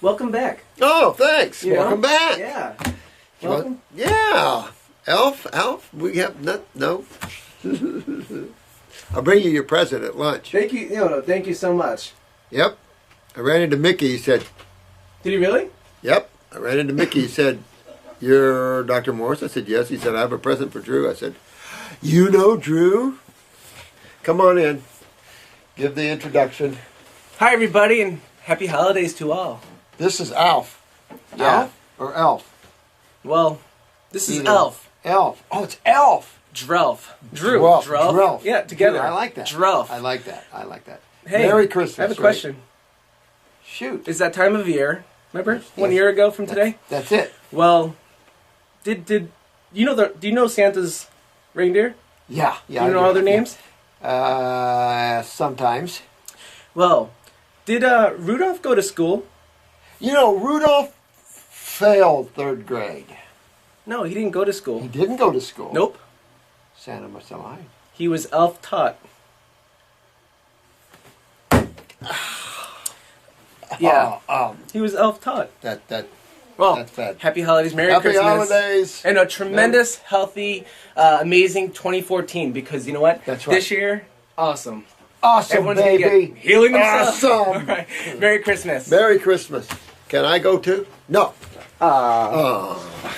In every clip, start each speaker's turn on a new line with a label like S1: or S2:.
S1: welcome back.
S2: Oh, thanks.
S1: You know?
S2: Welcome back.
S1: Yeah.
S2: You want-
S1: Welcome.
S2: Yeah. Elf, we have no. I'll bring you your present at lunch.
S1: Thank you. Thank you so much.
S2: Yep. I ran into Mickey. He said,
S1: Did he really?
S2: yep. I ran into Mickey. He said, you're Dr. Morse? I said, yes. He said, I have a present for Drew. I said, you know Drew? Come on in. Give the introduction.
S1: Hi, everybody, and happy holidays to all.
S2: This is Alf.
S1: Yeah.
S2: Alf or Elf?
S1: Well, this is
S2: Either.
S1: Elf.
S2: Elf. Oh, it's Elf.
S1: Drelf. Drew.
S2: Drelf.
S1: Drelf.
S2: Drelf.
S1: Yeah, together.
S2: Drew, I like that.
S1: Drelf.
S2: I like that. I like that.
S1: Hey,
S2: Merry Christmas.
S1: I have a
S2: right?
S1: question.
S2: Shoot.
S1: It's that time of year. Remember?
S2: Yes.
S1: 1 year ago from today?
S2: That's it.
S1: Well, do you know Santa's reindeer?
S2: Yeah. Yeah.
S1: Do you know all their names?
S2: Sometimes.
S1: Well, did Rudolph go to school?
S2: You know, Rudolph failed third grade.
S1: No, he didn't go to school.
S2: He didn't go to school.
S1: Nope.
S2: Santa must have lied.
S1: He was elf taught. Yeah. He was elf taught. Well,
S2: That's bad.
S1: happy holidays, Merry
S2: Happy
S1: Christmas.
S2: holidays.
S1: And a tremendous, healthy, amazing 2014 because you know what?
S2: That's right.
S1: This year, awesome.
S2: Awesome,
S1: Everyone's gonna
S2: baby.
S1: get healing themselves.
S2: Awesome.
S1: All right. Merry Christmas.
S2: Merry Christmas. Can I go too? No.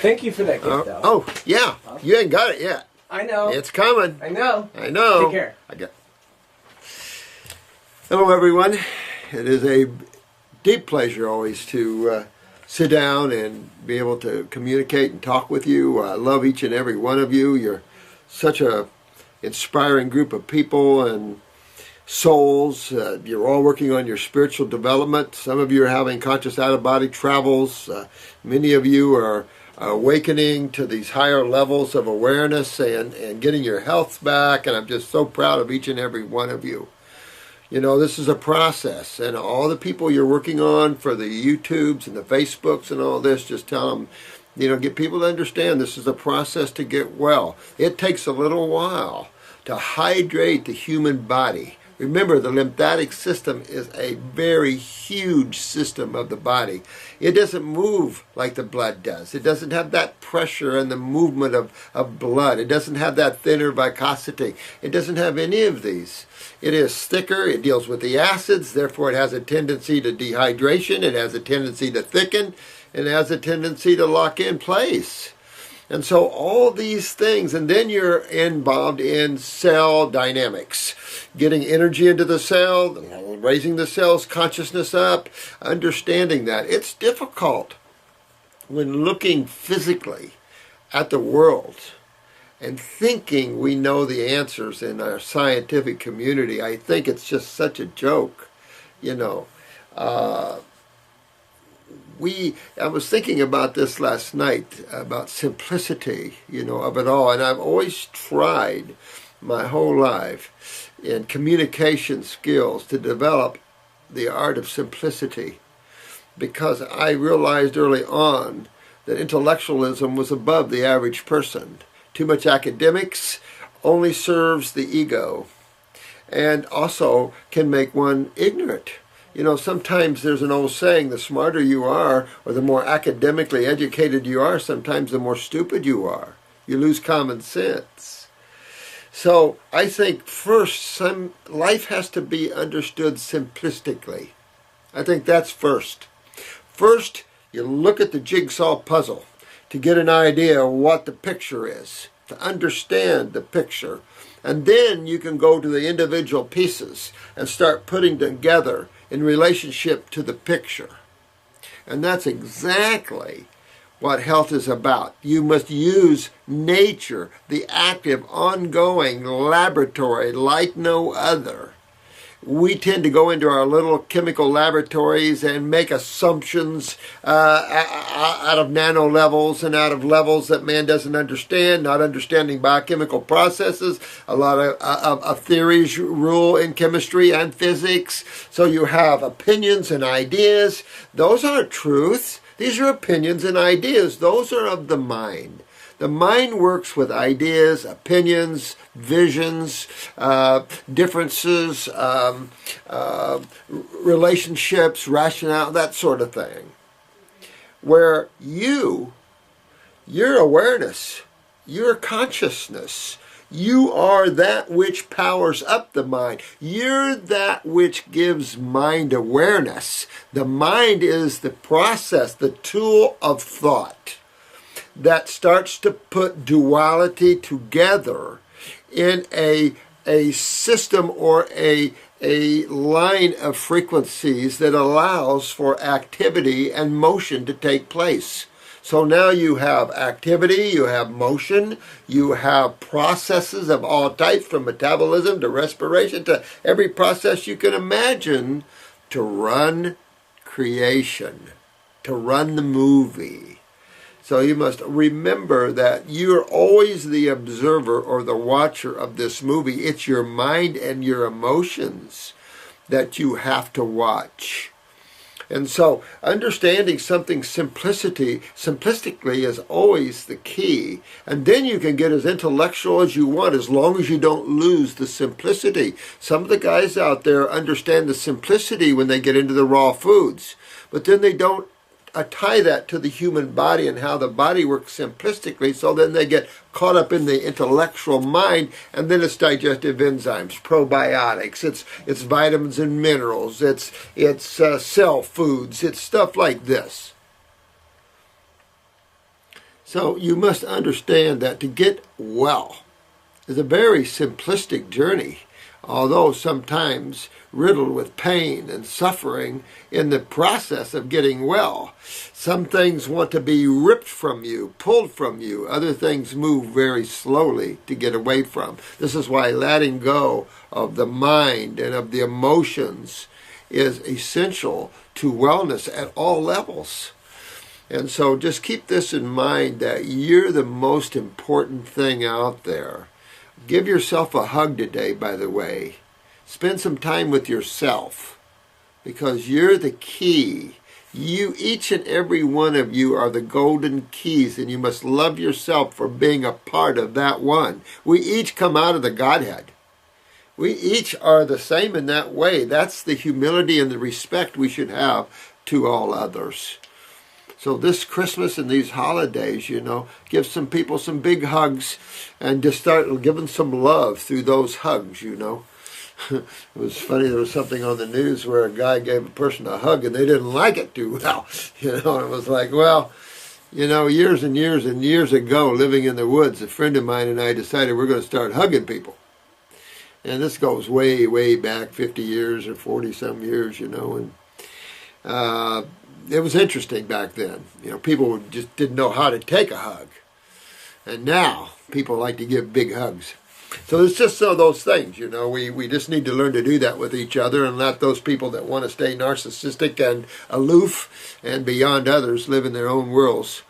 S1: Thank you for that gift, though.
S2: Oh, yeah. You ain't got it yet.
S1: I know.
S2: It's coming.
S1: I know.
S2: I know.
S1: Take care.
S2: Hello, everyone. It is a deep pleasure always to sit down and be able to communicate and talk with you. I love each and every one of you. You're such a inspiring group of people and souls. You're all working on your spiritual development. Some of you are having conscious out-of-body travels. Many of you are awakening to these higher levels of awareness and getting your health back. And I'm just so proud of each and every one of you. You know, this is a process, and all the people you're working on for the YouTubes and the Facebooks and all this, just tell them, get people to understand this is a process to get well. It takes a little while to hydrate the human body. Remember, the lymphatic system is a very huge system of the body. It doesn't move like the blood does. It doesn't have that pressure and the movement of blood. It doesn't have that thinner viscosity. It doesn't have any of these. It is thicker. It deals with the acids. Therefore, it has a tendency to dehydration. It has a tendency to thicken. It has a tendency to lock in place. And so all these things, and then you're involved in cell dynamics, getting energy into the cell, raising the cell's consciousness up, understanding that. It's difficult when looking physically at the world and thinking we know the answers in our scientific community. I think it's just such a joke, I was thinking about this last night, about simplicity, of it all. And I've always tried my whole life in communication skills to develop the art of simplicity, because I realized early on that intellectualism was above the average person. Too much academics only serves the ego and also can make one ignorant. Sometimes there's an old saying, the smarter you are, or the more academically educated you are, sometimes the more stupid you are. You lose common sense. So I think first, life has to be understood simplistically. I think that's first. First, you look at the jigsaw puzzle to get an idea of what the picture is, to understand the picture. And then you can go to the individual pieces and start putting together in relationship to the picture. And that's exactly what health is about. You must use nature, the active, ongoing laboratory like no other. We tend to go into our little chemical laboratories and make assumptions out of nano levels and out of levels that man doesn't understand, not understanding biochemical processes. A lot of theories rule in chemistry and physics. So you have opinions and ideas. Those aren't truths. These are opinions and ideas. Those are of the mind. The mind works with ideas, opinions, visions, differences, relationships, rationale, that sort of thing. Where your awareness, your consciousness, you are that which powers up the mind. You're that which gives mind awareness. The mind is the process, the tool of thought that starts to put duality together in a system or a line of frequencies that allows for activity and motion to take place. So now you have activity, you have motion, you have processes of all types, from metabolism to respiration to every process you can imagine to run creation, to run the movie. So you must remember that you're always the observer or the watcher of this movie. It's your mind and your emotions that you have to watch. And so understanding something simplistically is always the key. And then you can get as intellectual as you want as long as you don't lose the simplicity. Some of the guys out there understand the simplicity when they get into the raw foods, but then they don't tie that to the human body and how the body works simplistically, so then they get caught up in the intellectual mind, and then it's digestive enzymes, probiotics, it's vitamins and minerals, it's cell foods, it's stuff like this. So you must understand that to get well is a very simplistic journey, although sometimes riddled with pain and suffering in the process of getting well. Some things want to be ripped from you, pulled from you. Other things move very slowly to get away from. This is why letting go of the mind and of the emotions is essential to wellness at all levels. And so just keep this in mind, that you're the most important thing out there. Give yourself a hug today, by the way. Spend some time with yourself, because you're the key. You, each and every one of you, are the golden keys, and you must love yourself for being a part of that one. We each come out of the Godhead. We each are the same in that way. That's the humility and the respect we should have to all others. So this Christmas and these holidays, give some people some big hugs, and just start giving some love through those hugs, It was funny, there was something on the news where a guy gave a person a hug and they didn't like it too well. And it was like, well, years and years and years ago, living in the woods, a friend of mine and I decided we're going to start hugging people. And this goes way, way back, 50 years or 40-some years, and it was interesting back then. People just didn't know how to take a hug. And now, people like to give big hugs. So it's just those things, we just need to learn to do that with each other, and let those people that want to stay narcissistic and aloof and beyond others live in their own worlds.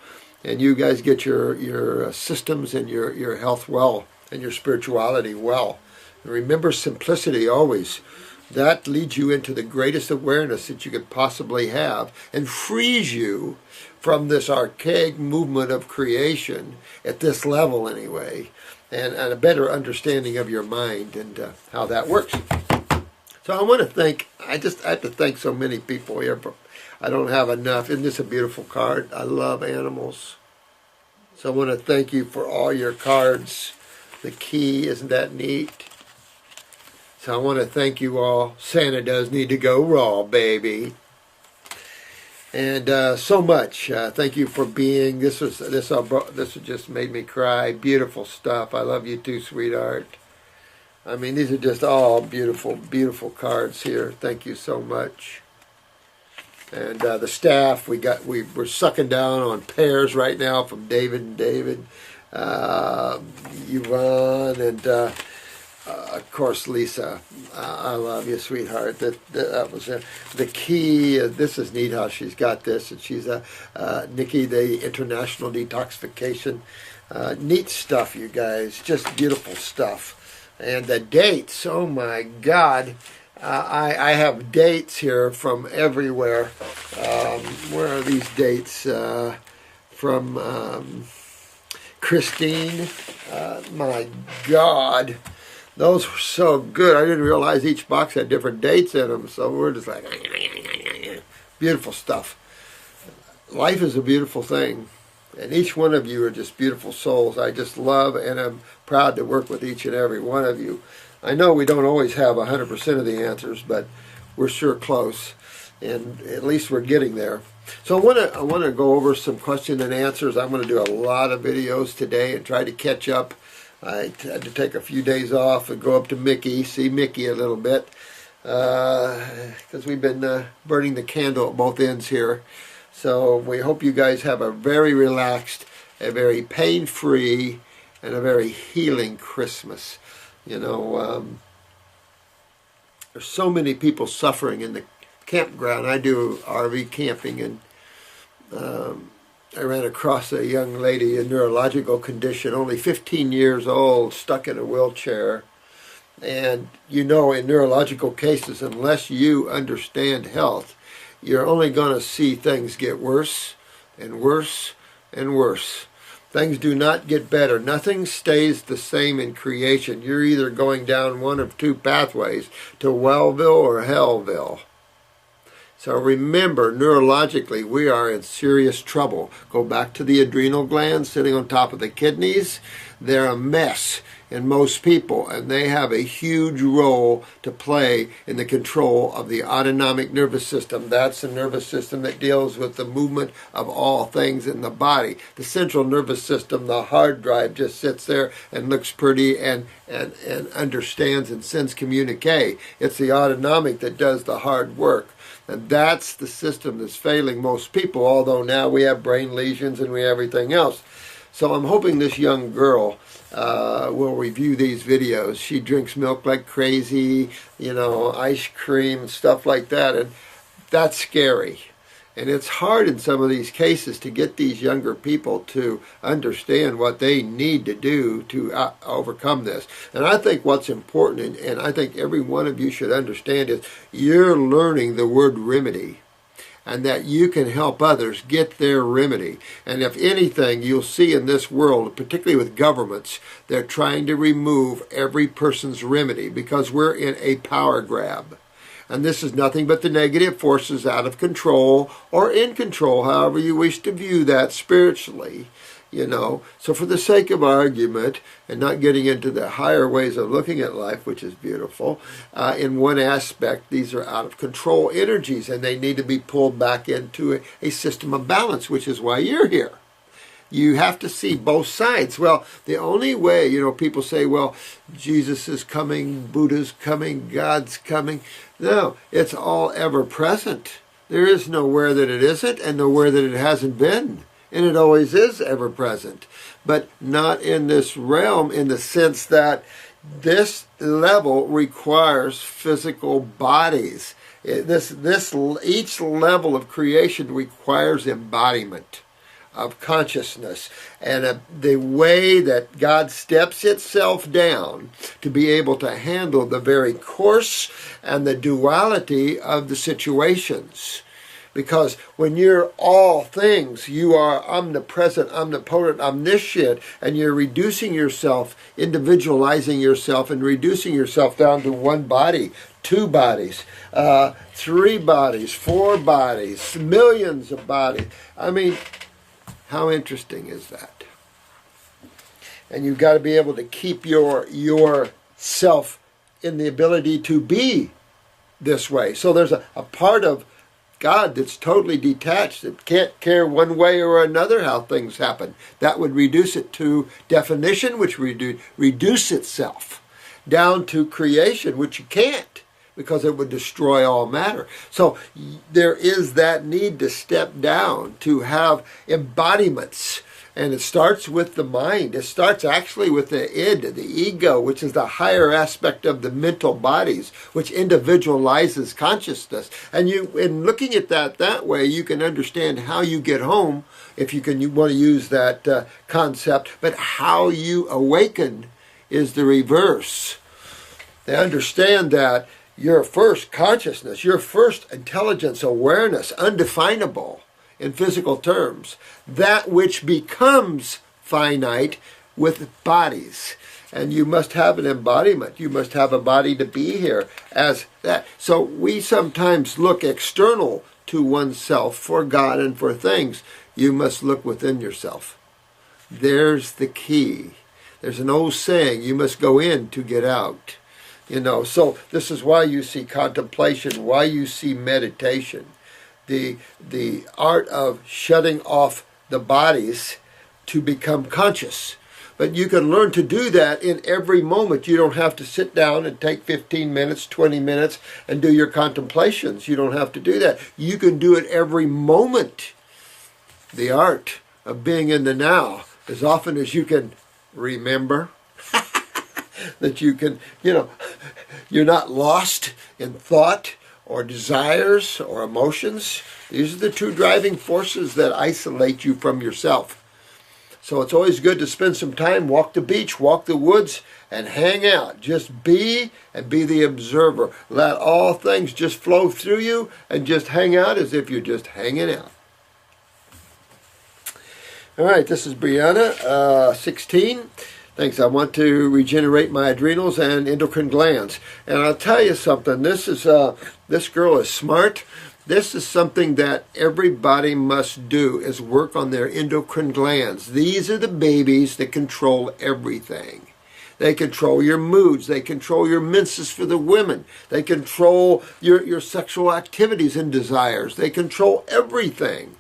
S2: And you guys get your systems and your health well, and your spirituality well. And remember simplicity always. That leads you into the greatest awareness that you could possibly have, and frees you from this archaic movement of creation, at this level anyway, and a better understanding of your mind and how that works. So I want to thank, I have to thank so many people here. I don't have enough. Isn't this a beautiful card? I love animals. So I want to thank you for all your cards. The key, isn't that neat? So I want to thank you all. Santa does need to go raw, baby. And so much. Thank you for being. This just made me cry. Beautiful stuff. I love you too, sweetheart. I mean, these are just all beautiful, beautiful cards here. Thank you so much. And the staff, we're sucking down on pears right now from David and David, Yvonne, and of course, Lisa. I love you, sweetheart. That was the key. This is neat how she's got this, and she's Nikki, the International Detoxification. Neat stuff, you guys. Just beautiful stuff. And the dates, oh my God. I have dates here from everywhere. Where are these dates? From Christine. My God. Those were so good. I didn't realize each box had different dates in them, so we're just like, beautiful stuff. Life is a beautiful thing, and each one of you are just beautiful souls. I just love and I'm proud to work with each and every one of you. I know we don't always have 100% of the answers, but we're sure close, and at least we're getting there. So I want to go over some question and answers. I'm going to do a lot of videos today and try to catch up. I had to take a few days off and go up to Mickey, see Mickey a little bit, because we've been burning the candle at both ends here. So we hope you guys have a very relaxed, a very pain-free, and a very healing Christmas. You know, there's so many people suffering in the campground. I do RV camping, and I ran across a young lady in neurological condition, only 15 years old, stuck in a wheelchair. And you know, in neurological cases, unless you understand health, you're only going to see things get worse and worse and worse. Things do not get better. Nothing stays the same in creation. You're either going down one of two pathways, to Wellville or Hellville. So remember, neurologically, we are in serious trouble. Go back to the adrenal glands sitting on top of the kidneys. They're a mess in most people, and they have a huge role to play in the control of the autonomic nervous system. That's the nervous system that deals with the movement of all things in the body. The central nervous system, the hard drive, just sits there and looks pretty and understands and sends communique. It's the autonomic that does the hard work. And that's the system that's failing most people, although now we have brain lesions and we have everything else. So I'm hoping this young girl will review these videos. She drinks milk like crazy, you know, ice cream, stuff like that, and that's scary. And it's hard in some of these cases to get these younger people to understand what they need to do to overcome this. And I think what's important, and I think every one of you should understand, is you're learning the word remedy, and that you can help others get their remedy. And if anything, you'll see in this world, particularly with governments, they're trying to remove every person's remedy because we're in a power grab. And this is nothing but the negative forces out of control or in control, however you wish to view that spiritually, you know. So for the sake of argument and not getting into the higher ways of looking at life, which is beautiful, in one aspect, these are out of control energies and they need to be pulled back into a system of balance, which is why you're here. You have to see both sides. Well, the only way, you know, people say, well, Jesus is coming, Buddha's coming, God's coming. No, it's all ever present. There is nowhere that it isn't and nowhere that it hasn't been. And it always is ever present. But not in this realm, in the sense that this level requires physical bodies. Each level of creation requires embodiment of consciousness, and the way that God steps itself down to be able to handle the very course and the duality of the situations. Because when you're all things, you are omnipresent, omnipotent, omniscient, and you're reducing yourself, individualizing yourself, and reducing yourself down to one body, two bodies, three bodies, four bodies, millions of bodies. I mean, how interesting is that? And you've got to be able to keep yourself in the ability to be this way. So there's a part of God that's totally detached, that can't care one way or another how things happen. That would reduce it to definition, which would reduce itself down to creation, which you can't, because it would destroy all matter. So there is that need to step down, to have embodiments. And it starts with the mind. It starts actually with the id, the ego, which is the higher aspect of the mental bodies, which individualizes consciousness. And in looking at that way, you can understand how you get home, if you want to use that concept. But how you awaken is the reverse. They understand that your first consciousness, your first intelligence, awareness, undefinable in physical terms, that which becomes finite with bodies. And you must have an embodiment. You must have a body to be here as that. So we sometimes look external to oneself for God and for things. You must look within yourself. There's the key. There's an old saying, you must go in to get out. So this is why you see contemplation, why you see meditation. The art of shutting off the bodies to become conscious. But you can learn to do that in every moment. You don't have to sit down and take 15 minutes, 20 minutes and do your contemplations. You don't have to do that. You can do it every moment. The art of being in the now, as often as you can remember, that you can, you're not lost in thought or desires or emotions. These are the two driving forces that isolate you from yourself. So it's always good to spend some time, walk the beach, walk the woods, and hang out. Just be and be the observer. Let all things just flow through you and just hang out as if you're just hanging out. All right, this is Brianna, 16. Thanks. I want to regenerate my adrenals and endocrine glands. And I'll tell you something. This girl is smart. This is something that everybody must do, is work on their endocrine glands. These are the babies that control everything. They control your moods. They control your menses for the women. They control your sexual activities and desires. They control everything.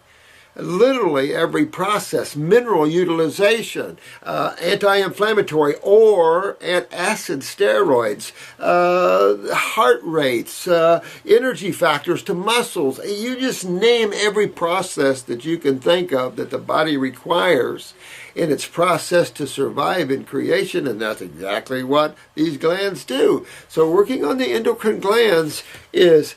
S2: Literally every process, mineral utilization, anti-inflammatory or antacid steroids, heart rates, energy factors to muscles. You just name every process that you can think of that the body requires in its process to survive in creation, and that's exactly what these glands do. So working on the endocrine glands is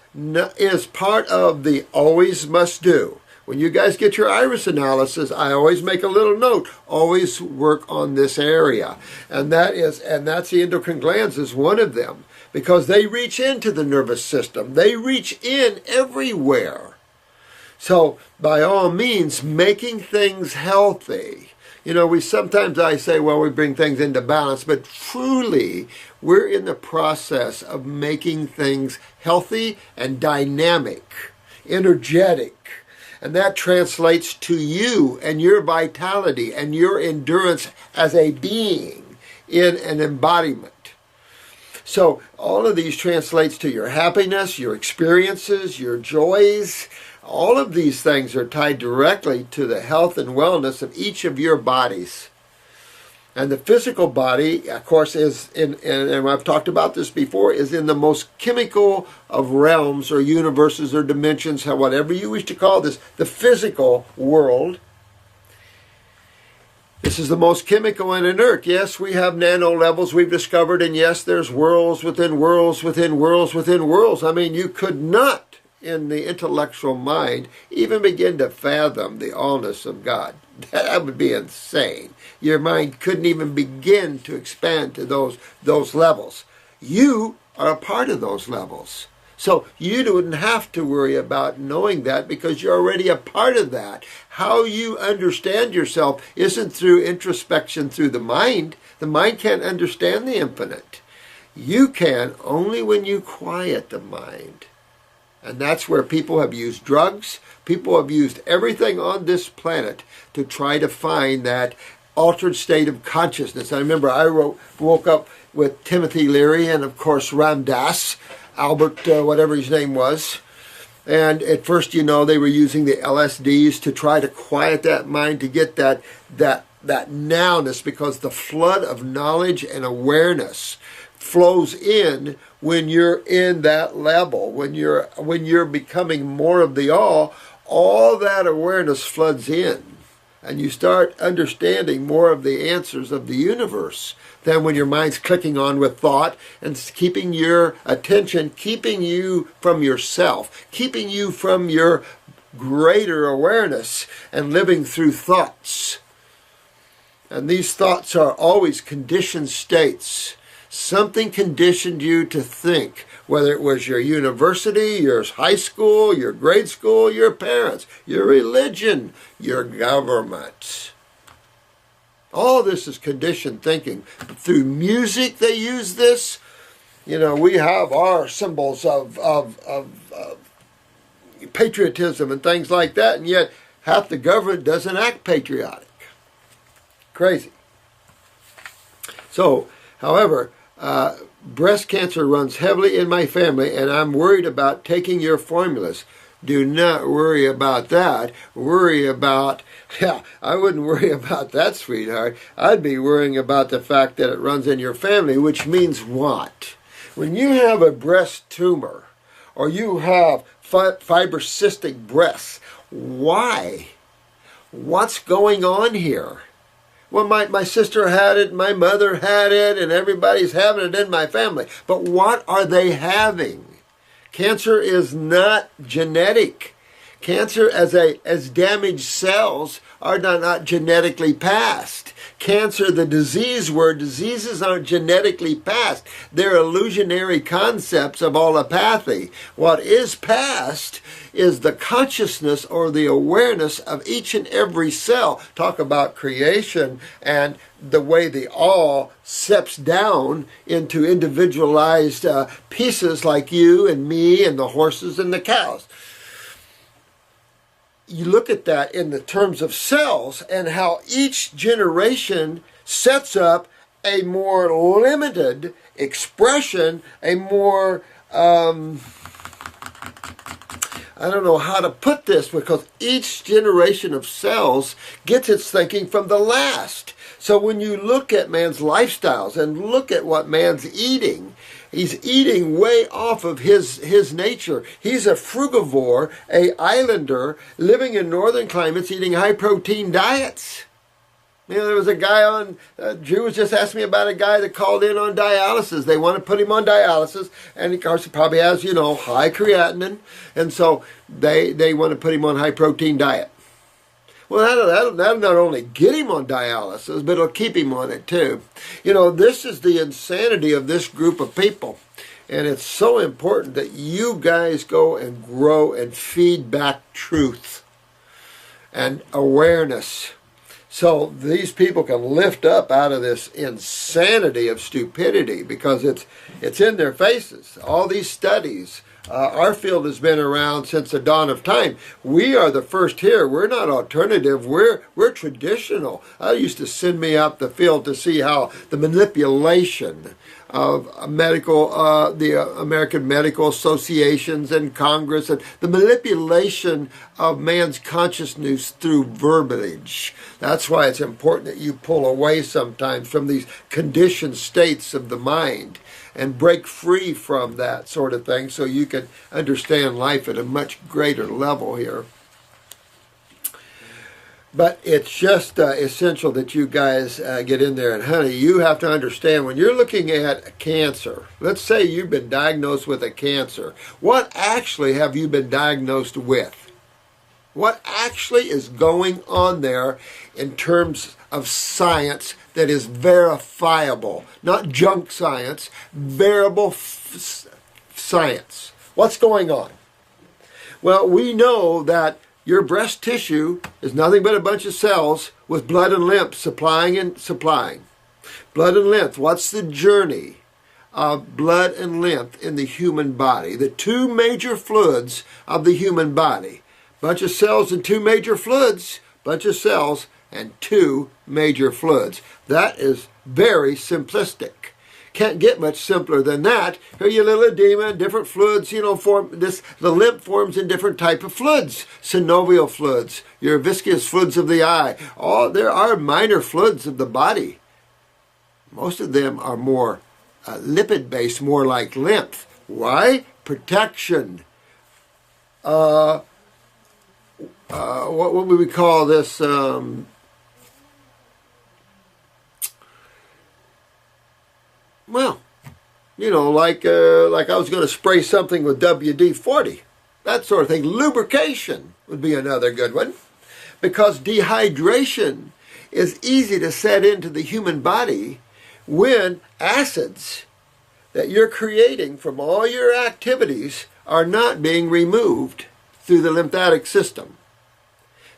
S2: part of the always must do. When you guys get your iris analysis, I always make a little note. Always work on this area. And that's the endocrine glands is one of them. Because they reach into the nervous system. They reach in everywhere. So, by all means, making things healthy. Sometimes I say, well, we bring things into balance. But truly, we're in the process of making things healthy and dynamic, energetic. And that translates to you and your vitality and your endurance as a being in an embodiment. So all of these translates to your happiness, your experiences, your joys. All of these things are tied directly to the health and wellness of each of your bodies. And the physical body, of course, is and I've talked about this before, is in the most chemical of realms or universes or dimensions, whatever you wish to call this, the physical world. This is the most chemical and inert. Yes, we have nano levels we've discovered, and yes, there's worlds within worlds within worlds within worlds. I mean, you could not, in the intellectual mind, even begin to fathom the allness of God. That would be insane. Your mind couldn't even begin to expand to those levels. You are a part of those levels. So you wouldn't have to worry about knowing that because you're already a part of that. How you understand yourself isn't through introspection through the mind. The mind can't understand the infinite. You can only when you quiet the mind. And that's where people have used drugs. People have used everything on this planet to try to find that altered state of consciousness. I remember I woke up with Timothy Leary and, of course, Ram Dass, Albert, whatever his name was. And at first, they were using the LSDs to try to quiet that mind, to get that nowness, because the flood of knowledge and awareness flows in when you're in that level, when you're becoming more of the all that awareness floods in, and you start understanding more of the answers of the universe than when your mind's clicking on with thought and keeping your attention, keeping you from yourself, keeping you from your greater awareness and living through thoughts. And these thoughts are always conditioned states. Something conditioned you to think, whether it was your university, your high school, your grade school, your parents, your religion, your government. All this is conditioned thinking. Through music they use this. You know, we have our symbols of patriotism and things like that, and yet half the government doesn't act patriotic. Crazy. So, however, breast cancer runs heavily in my family, and I'm worried about taking your formulas. Do not worry about that. Worry about, I wouldn't worry about that, sweetheart. I'd be worrying about the fact that it runs in your family, which means what? When you have a breast tumor, or you have fibrocystic breasts, why? What's going on here? Well, my sister had it, my mother had it, and everybody's having it in my family. But what are they having? Cancer is not genetic. Cancer as damaged cells are not genetically passed. Cancer, the disease word, diseases aren't genetically passed. They're illusionary concepts of allopathy. What is passed is the consciousness or the awareness of each and every cell. Talk about creation and the way the all steps down into individualized pieces like you and me and the horses and the cows. You look at that in the terms of cells and how each generation sets up a more limited expression, a more, I don't know how to put this, because each generation of cells gets its thinking from the last. So when you look at man's lifestyles and look at what man's eating, he's eating way off of his nature. He's a frugivore, a islander, living in northern climates, eating high-protein diets. You know, there was a guy on, Drew was just asking me about a guy that called in on dialysis. They want to put him on dialysis, and of course he probably has, high creatinine, and so they want to put him on high-protein diet. Well, that'll not only get him on dialysis, but it'll keep him on it too. This is the insanity of this group of people. And it's so important that you guys go and grow and feed back truth and awareness. So these people can lift up out of this insanity of stupidity, because it's in their faces. All these studies. Our field has been around since the dawn of time. We are the first here. We're not alternative. We're traditional. I used to send me out the field to see how the manipulation of the American Medical Associations and Congress, and the manipulation of man's consciousness through verbiage. That's why it's important that you pull away sometimes from these conditioned states of the mind and break free from that sort of thing so you can understand life at a much greater level here. But it's just essential that you guys get in there. And honey, you have to understand, when you're looking at cancer, let's say you've been diagnosed with a cancer, what actually have you been diagnosed with? What actually is going on there in terms of science that is verifiable? Not junk science, variable science. What's going on? Well, we know that your breast tissue is nothing but a bunch of cells with blood and lymph supplying and supplying. Blood and lymph, what's the journey of blood and lymph in the human body? The two major fluids of the human body. Bunch of cells and two major fluids. Bunch of cells and two major fluids. That is very simplistic. Can't get much simpler than that. Here your little edema, different fluids, form this. The lymph forms in different type of fluids. Synovial fluids, your viscous fluids of the eye. There are minor fluids of the body. Most of them are more lipid-based, more like lymph. Why? Protection. What would we call this? Well, like I was going to spray something with WD-40. That sort of thing. Lubrication would be another good one. Because dehydration is easy to set into the human body when acids that you're creating from all your activities are not being removed through the lymphatic system.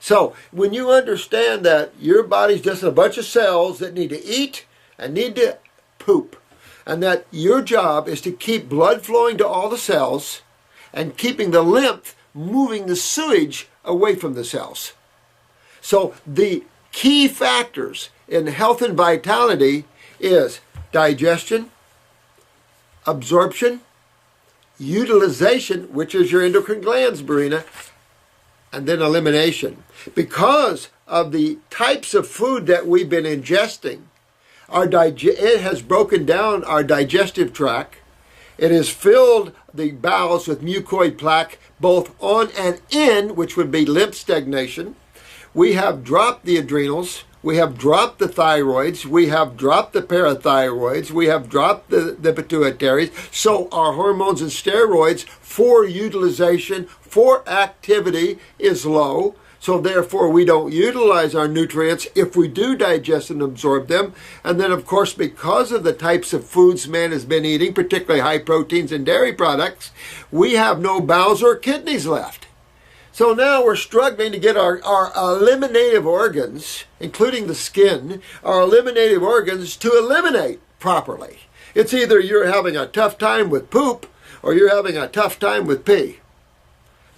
S2: So when you understand that your body's just a bunch of cells that need to eat and need to poop, and that your job is to keep blood flowing to all the cells and keeping the lymph moving the sewage away from the cells. So the key factors in health and vitality is digestion, absorption, utilization, which is your endocrine glands, Marina, and then elimination. Because of the types of food that we've been ingesting, it has broken down our digestive tract. It has filled the bowels with mucoid plaque, both on and in, which would be lymph stagnation. We have dropped the adrenals. We have dropped the thyroids. We have dropped the parathyroids. We have dropped the pituitaries. So our hormones and steroids for utilization, for activity is low. So therefore we don't utilize our nutrients if we do digest and absorb them. And then of course, because of the types of foods man has been eating, particularly high proteins and dairy products, we have no bowels or kidneys left. So now we're struggling to get our eliminative organs, including the skin, our eliminative organs to eliminate properly. It's either you're having a tough time with poop or you're having a tough time with pee.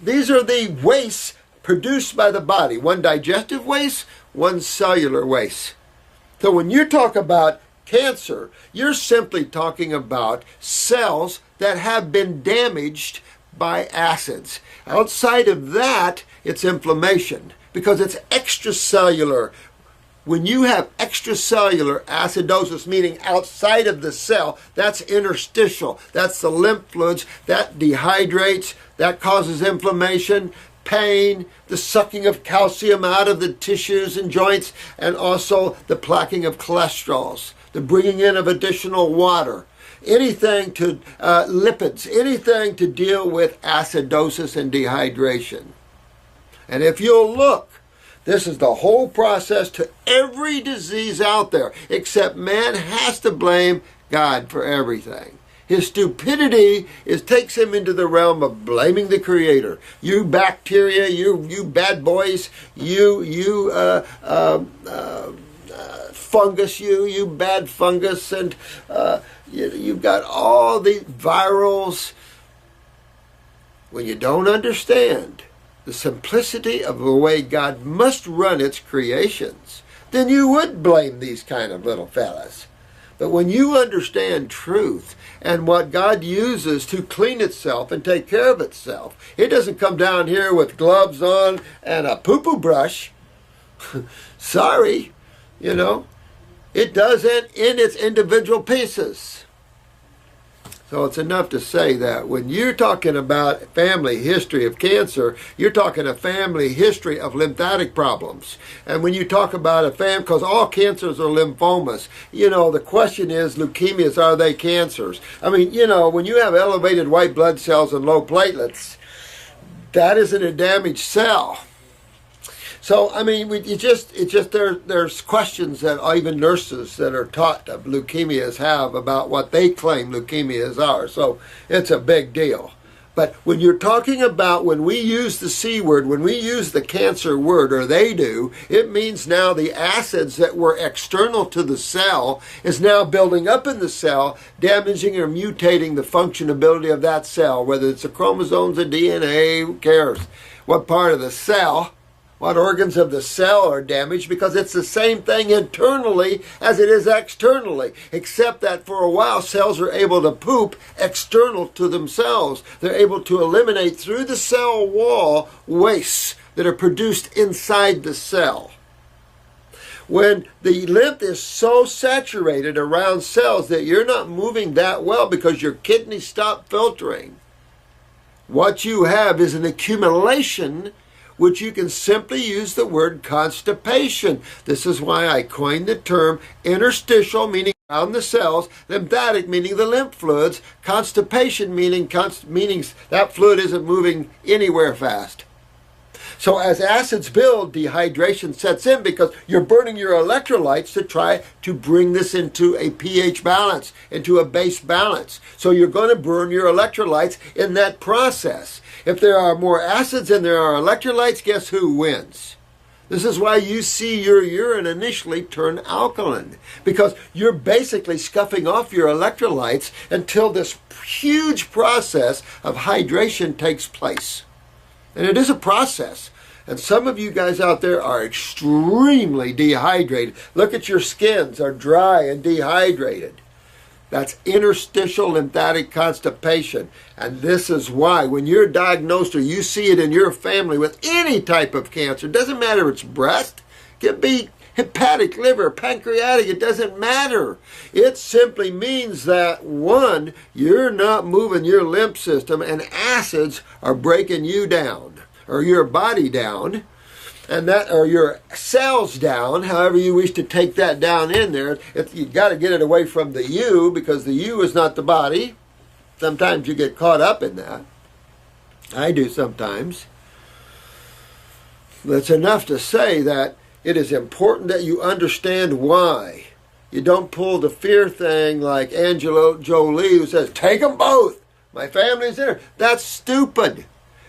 S2: These are the wastes produced by the body. One digestive waste, one cellular waste. So when you talk about cancer, you're simply talking about cells that have been damaged by acids. Outside of that, it's inflammation because it's extracellular. When you have extracellular acidosis, meaning outside of the cell, that's interstitial. That's the lymph fluids. That dehydrates. That causes inflammation, pain, the sucking of calcium out of the tissues and joints, and also the plaquing of cholesterols, the bringing in of additional water. Anything to lipids, anything to deal with acidosis and dehydration. And if you'll look, this is the whole process to every disease out there, except man has to blame God for everything. His stupidity takes him into the realm of blaming the Creator. You bacteria, you bad boys, you fungus, you bad fungus, and you've got all the virals. When you don't understand the simplicity of the way God must run its creations, then you would blame these kind of little fellas. But when you understand truth and what God uses to clean itself and take care of itself, it doesn't come down here with gloves on and a poo-poo brush. Sorry, it does it in its individual pieces. So it's enough to say that when you're talking about family history of cancer, you're talking a family history of lymphatic problems. And when you talk about a family, because all cancers are lymphomas, the question is, leukemias, are they cancers? I mean, when you have elevated white blood cells and low platelets, that isn't a damaged cell. So, I mean, there's questions that even nurses that are taught of leukemias have about what they claim leukemias are. So it's a big deal. But when you're talking about when we use the C word, when we use the cancer word, or they do, it means now the acids that were external to the cell is now building up in the cell, damaging or mutating the functionability of that cell, whether it's the chromosomes, the DNA, who cares what part of the cell. What organs of the cell are damaged, because it's the same thing internally as it is externally, except that for a while cells are able to poop external to themselves. They're able to eliminate through the cell wall wastes that are produced inside the cell. When the lymph is so saturated around cells that you're not moving that well because your kidneys stop filtering, what you have is an accumulation, which you can simply use the word constipation. This is why I coined the term interstitial, meaning around the cells, lymphatic, meaning the lymph fluids, constipation, meaning that fluid isn't moving anywhere fast. So as acids build, dehydration sets in because you're burning your electrolytes to try to bring this into a pH balance, into a base balance. So you're going to burn your electrolytes in that process. If there are more acids than there are electrolytes, guess who wins? This is why you see your urine initially turn alkaline, because you're basically scuffing off your electrolytes until this huge process of hydration takes place. And it is a process. And some of you guys out there are extremely dehydrated. Look at your skins are dry and dehydrated. That's interstitial lymphatic constipation. And this is why when you're diagnosed or you see it in your family with any type of cancer, it doesn't matter if it's breast, it can be hepatic, liver, pancreatic, it doesn't matter. It simply means that, one, you're not moving your lymph system and acids are breaking you down or your body down. And that, or your cells down, however you wish to take that down in there. You've got to get it away from the you, because the you is not the body. Sometimes you get caught up in that. I do sometimes. That's enough to say that it is important that you understand why. You don't pull the fear thing like Angela Jolie, who says, take them both. My family's there. That's stupid.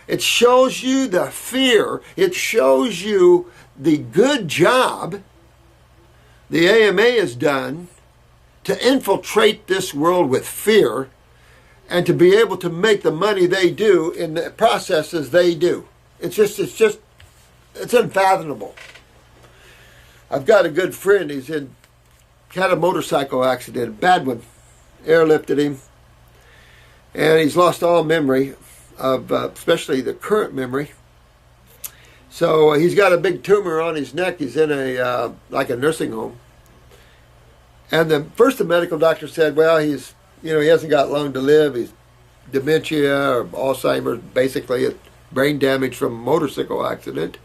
S2: It shows you the fear. It shows you the good job the AMA has done to infiltrate this world with fear and to be able to make the money they do in the processes they do. It's unfathomable. I've got a good friend. Had a motorcycle accident, a bad one. Airlifted him. And he's lost all memory of especially the current memory. So he's got a big tumor on his neck. He's in a nursing home. And the medical doctor said, well, he hasn't got long to live. He's dementia or Alzheimer's, basically brain damage from a motorcycle accident.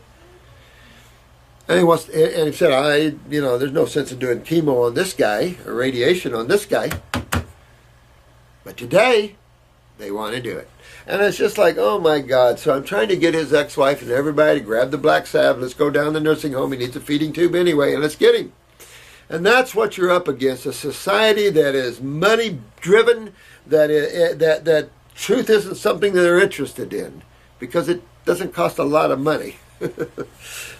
S2: And he said, there's no sense in doing chemo on this guy or radiation on this guy. But today, they want to do it. And it's just like, oh my God. So I'm trying to get his ex-wife and everybody to grab the black salve. Let's go down the nursing home. He needs a feeding tube anyway, and let's get him. And that's what you're up against, a society that is money-driven, that truth isn't something that they're interested in, because it doesn't cost a lot of money.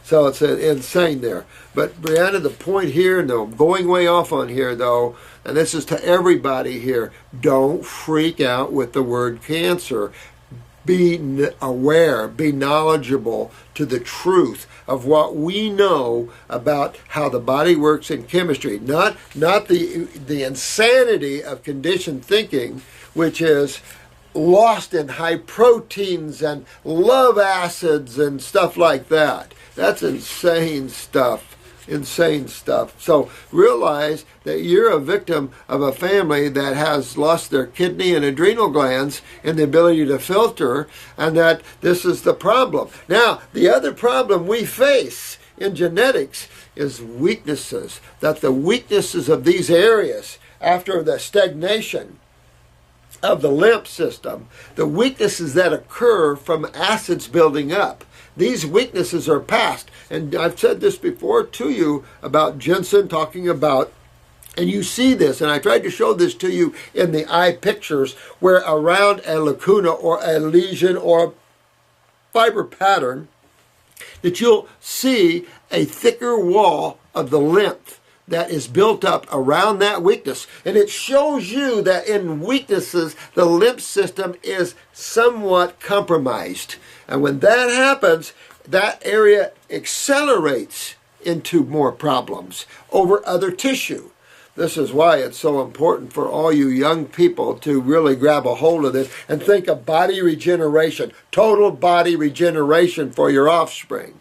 S2: So it's insane there. But Brianna, the point here, and I'm going way off on here though, and this is to everybody here, don't freak out with the word cancer. Be aware, be knowledgeable to the truth of what we know about how the body works in chemistry. Not the insanity of conditioned thinking, which is lost in high proteins and love acids and stuff like that. That's insane stuff. Insane stuff. So realize that you're a victim of a family that has lost their kidney and adrenal glands and the ability to filter, and that this is the problem. Now, the other problem we face in genetics is weaknesses. That the weaknesses of these areas after the stagnation of the lymph system, the weaknesses that occur from acids building up, these weaknesses are passed. And I've said this before to you about ginseng, talking about, and you see this, and I tried to show this to you in the eye pictures, where around a lacuna or a lesion or fiber pattern, that you'll see a thicker wall of the lymph that is built up around that weakness. And it shows you that in weaknesses, the lymph system is somewhat compromised. And when that happens, that area accelerates into more problems over other tissue. This is why it's so important for all you young people to really grab a hold of this and think of body regeneration, total body regeneration for your offspring.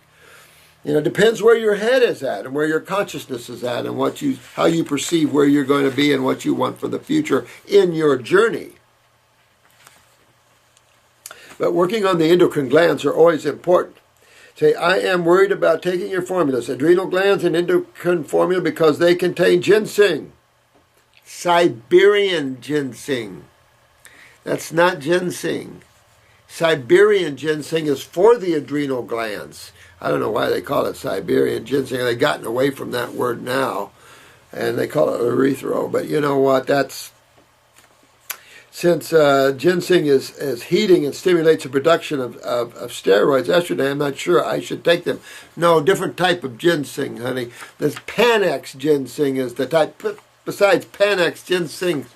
S2: It depends where your head is at and where your consciousness is at and how you perceive where you're going to be and what you want for the future in your journey. But working on the endocrine glands are always important. Say, I am worried about taking your formulas, adrenal glands and endocrine formula, because they contain ginseng. Siberian ginseng. That's not ginseng. Siberian ginseng is for the adrenal glands. I don't know why they call it Siberian ginseng. They've gotten away from that word now, and they call it erythro. But you know what? since ginseng is heating and stimulates the production of steroids, estrogen, I'm not sure I should take them. No, different type of ginseng, honey. This Panax ginseng is the type. Besides, Panax ginseng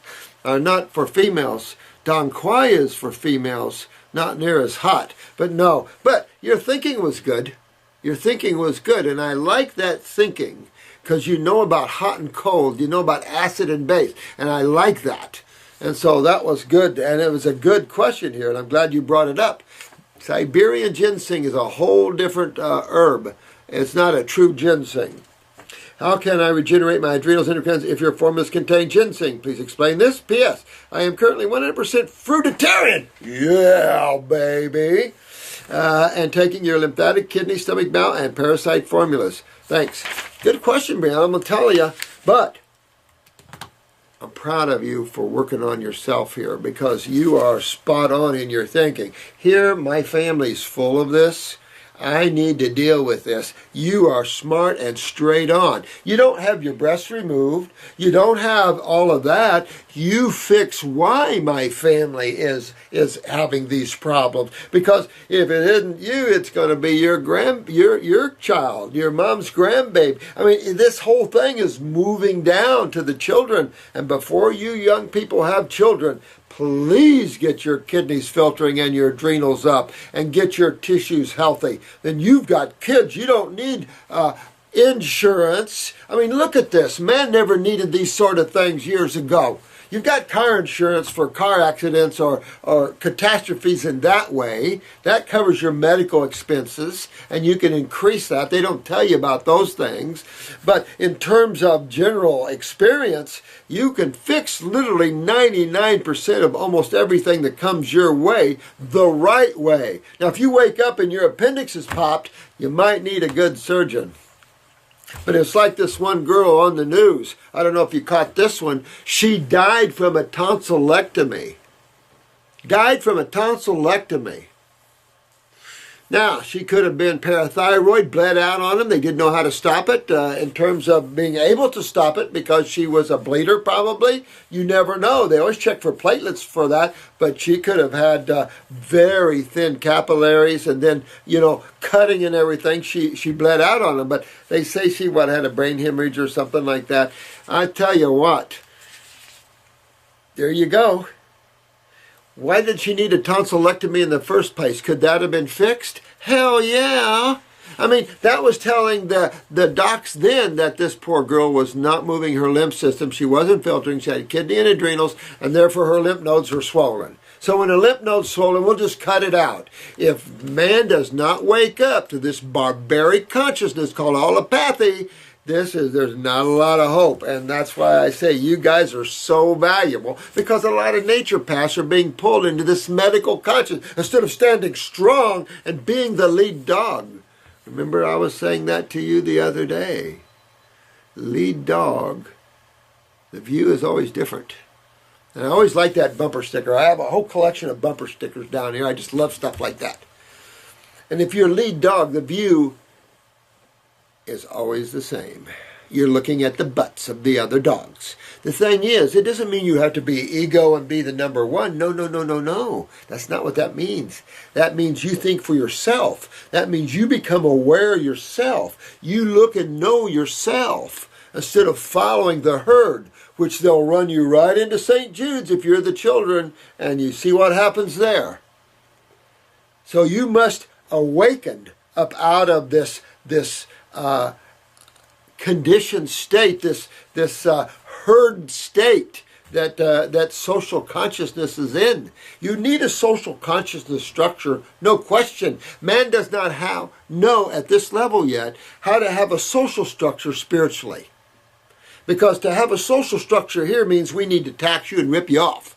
S2: are not for females. Dong Quai is for females, not near as hot. But no, but your thinking was good. Your thinking was good, and I like that thinking because you know about hot and cold. You know about acid and base, and I like that. And so that was good, and it was a good question here, and I'm glad you brought it up. Siberian ginseng is a whole different herb. It's not a true ginseng. How can I regenerate my adrenals and endocrines if your formulas contain ginseng? Please explain this. P.S. I am currently 100% fruitarian. Yeah, baby. And taking your lymphatic, kidney, stomach, bowel, and parasite formulas. Thanks. Good question, Brianna. I'm going to tell you, but I'm proud of you for working on yourself here because you are spot on in your thinking. Here, my family's full of this. I need to deal with this. You are smart and straight on. You don't have your breasts removed. You don't have all of that. You fix why my family is having these problems. Because if it isn't you, it's going to be your child, your mom's grandbaby. I mean, this whole thing is moving down to the children. And before you young people have children, please get your kidneys filtering and your adrenals up and get your tissues healthy. Then you've got kids. You don't need insurance. I mean, look at this. Man never needed these sort of things years ago. You've got car insurance for car accidents or catastrophes in that way. That covers your medical expenses, and you can increase that. They don't tell you about those things. But in terms of general experience, you can fix literally 99% of almost everything that comes your way the right way. Now, if you wake up and your appendix is popped, you might need a good surgeon. But it's like this one girl on the news. I don't know if you caught this one. She died from a tonsillectomy. Died from a tonsillectomy. Now, she could have been parathyroid, bled out on them. They didn't know how to stop it in terms of being able to stop it because she was a bleeder probably. You never know. They always check for platelets for that. But she could have had very thin capillaries and then, cutting and everything. She bled out on them. But they say she had a brain hemorrhage or something like that. I tell you what. There you go. Why did she need a tonsillectomy in the first place? Could that have been fixed? Hell yeah. I mean, that was telling the docs then that this poor girl was not moving her lymph system. She wasn't filtering. She had kidney and adrenals, and therefore her lymph nodes were swollen. So when a lymph node's swollen, we'll just cut it out. If man does not wake up to this barbaric consciousness called allopathy, there's not a lot of hope, and that's why I say you guys are so valuable, because a lot of naturopaths are being pulled into this medical consciousness instead of standing strong and being the lead dog. Remember I was saying that to you the other day. Lead dog. The view is always different. And I always like that bumper sticker. I have a whole collection of bumper stickers down here. I just love stuff like that. And if you're lead dog, the view is always the same. You're looking at the butts of the other dogs. The thing is, it doesn't mean you have to be ego and be the number one. No. That's not what that means. That means you think for yourself. That means you become aware yourself. You look and know yourself instead of following the herd, which they'll run you right into St. Jude's if you're the children, and you see what happens there. So you must awaken up out of this conditioned state, this herd state that social consciousness is in. You need a social consciousness structure, no question. Man does not know at this level yet how to have a social structure spiritually. Because to have a social structure here means we need to tax you and rip you off.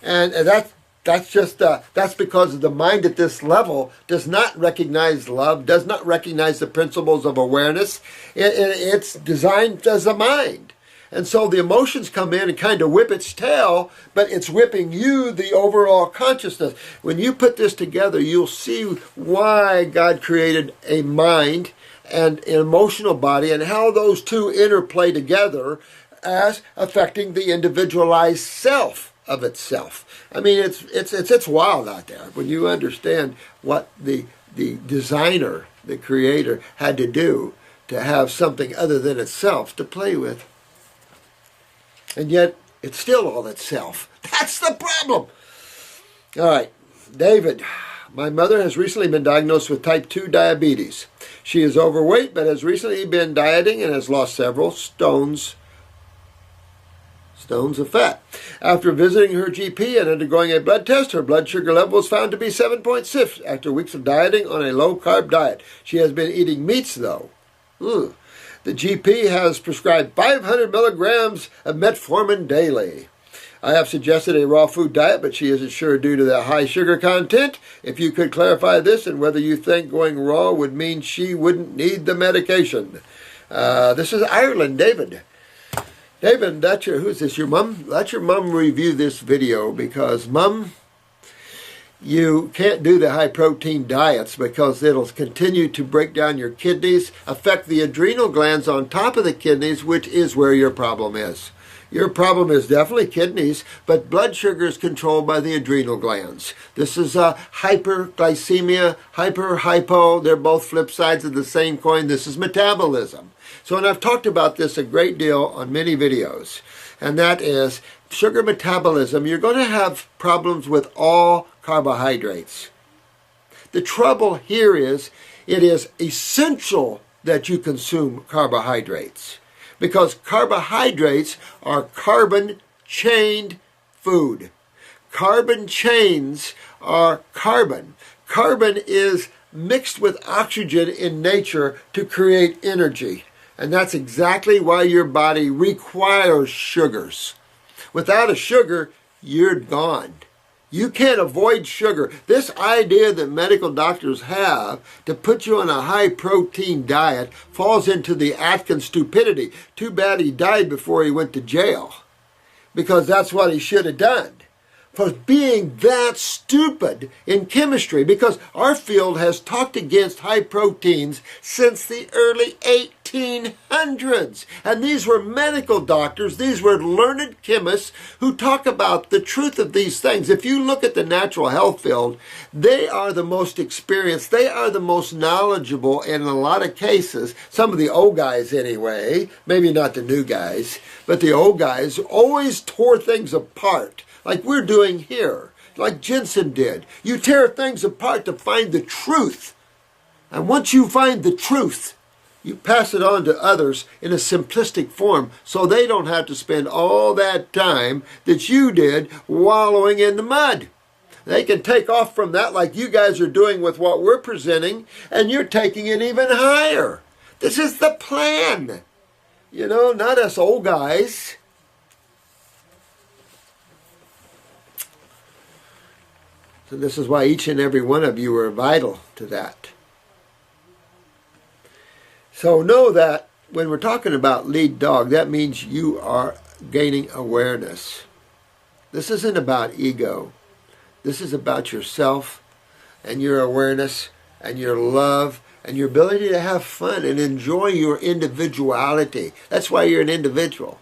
S2: And that's because the mind at this level does not recognize love, does not recognize the principles of awareness. It's designed as a mind. And so the emotions come in and kind of whip its tail, but it's whipping you, the overall consciousness. When you put this together, you'll see why God created a mind and an emotional body and how those two interplay together as affecting the individualized self. of itself. I mean, it's wild out there when you understand what the designer, the creator, had to do to have something other than itself to play with. And yet, it's still all itself. That's the problem. All right, David. My mother has recently been diagnosed with type 2 diabetes. She is overweight, but has recently been dieting and has lost several stones of fat. After visiting her GP and undergoing a blood test, her blood sugar level was found to be 7.6 after weeks of dieting on a low-carb diet. She has been eating meats, though. Ugh. The GP has prescribed 500 milligrams of metformin daily. I have suggested a raw food diet, but she isn't sure due to the high sugar content. If you could clarify this and whether you think going raw would mean she wouldn't need the medication. This is Ireland, David. David, who's this, your mom? Let your mom review this video because, Mom, you can't do the high-protein diets because it'll continue to break down your kidneys, affect the adrenal glands on top of the kidneys, which is where your problem is. Your problem is definitely kidneys, but blood sugar is controlled by the adrenal glands. This is hyperglycemia, hypo. They're both flip sides of the same coin. This is metabolism. So, and I've talked about this a great deal on many videos, and that is sugar metabolism. You're going to have problems with all carbohydrates. The trouble here is it is essential that you consume carbohydrates, because carbohydrates are carbon-chained food. Carbon chains are carbon. Carbon is mixed with oxygen in nature to create energy. And that's exactly why your body requires sugars. Without a sugar, you're gone. You can't avoid sugar. This idea that medical doctors have to put you on a high-protein diet falls into the Atkins stupidity. Too bad he died before he went to jail, because that's what he should have done. For being that stupid in chemistry, because our field has talked against high proteins since the early 1800s. And these were medical doctors, these were learned chemists who talk about the truth of these things. If you look at the natural health field, they are the most experienced, they are the most knowledgeable in a lot of cases. Some of the old guys anyway, maybe not the new guys, but the old guys always tore things apart. Like we're doing here, like Jensen did. You tear things apart to find the truth. And once you find the truth, you pass it on to others in a simplistic form so they don't have to spend all that time that you did wallowing in the mud. They can take off from that like you guys are doing with what we're presenting, and you're taking it even higher. This is the plan. You know, not us old guys. So this is why each and every one of you are vital to that. So know that when we're talking about lead dog, that means you are gaining awareness. This isn't about ego. This is about yourself and your awareness and your love and your ability to have fun and enjoy your individuality. That's why you're an individual.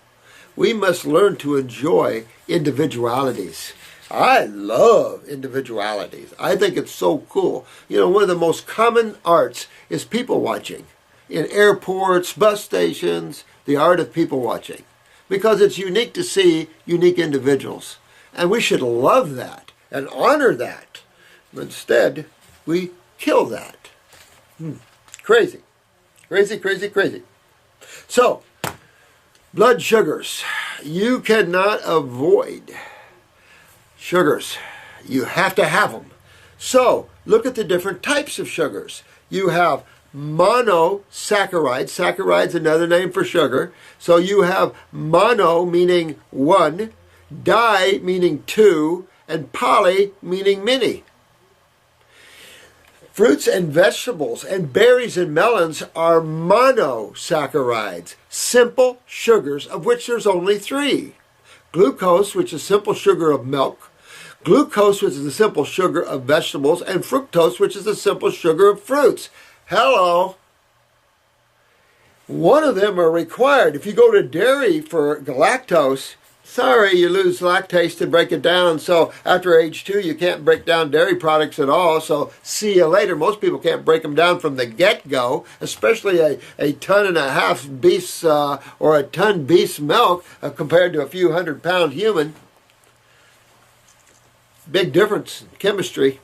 S2: We must learn to enjoy individualities. I love individualities. I think it's so cool. You know, one of the most common arts is people watching. In airports, bus stations, the art of people watching. Because it's unique to see unique individuals. And we should love that and honor that. But instead, we kill that. Crazy. Crazy, crazy, crazy. So, blood sugars. You cannot avoid sugars. You have to have them. So, look at the different types of sugars. You have monosaccharides. Saccharides, another name for sugar. So you have mono, meaning one, di, meaning two, and poly, meaning many. Fruits and vegetables and berries and melons are monosaccharides, simple sugars, of which there's only three. Glucose, which is simple sugar of milk, glucose, which is the simple sugar of vegetables, and fructose, which is the simple sugar of fruits. Hello. One of them are required. If you go to dairy for galactose, sorry, you lose lactase to break it down. So after age 2, you can't break down dairy products at all. So see you later. Most people can't break them down from the get-go, especially a ton and a half beef's or a ton beef's milk compared to a few 100-pound human. Big difference in chemistry.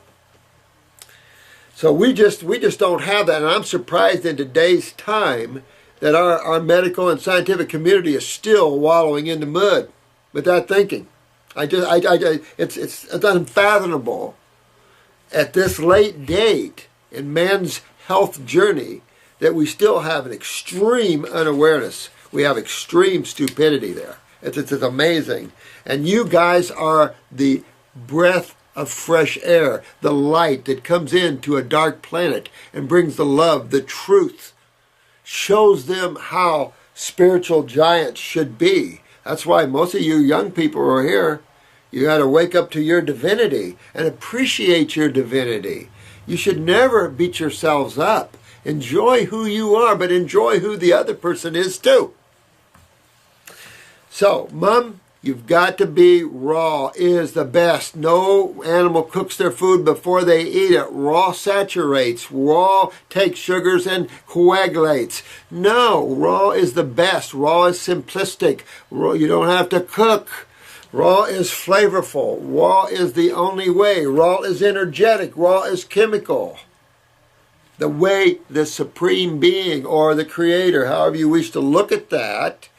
S2: So we just don't have that, and I'm surprised in today's time that our medical and scientific community is still wallowing in the mud with that thinking. It's unfathomable at this late date in man's health journey that we still have an extreme unawareness. We have extreme stupidity there. It's amazing. And you guys are the breath of fresh air, the light that comes into a dark planet and brings the love, the truth, shows them how spiritual giants should be. That's why most of you young people are here. You got to wake up to your divinity and appreciate your divinity. You should never beat yourselves up. Enjoy who you are, but enjoy who the other person is too. So, Mom, you've got to be raw is the best. No animal cooks their food before they eat it. Raw saturates. Raw takes sugars and coagulates. No, raw is the best. Raw is simplistic. Raw, you don't have to cook. Raw is flavorful. Raw is the only way. Raw is energetic. Raw is chemical. The way the Supreme Being or the Creator, however you wish to look at that,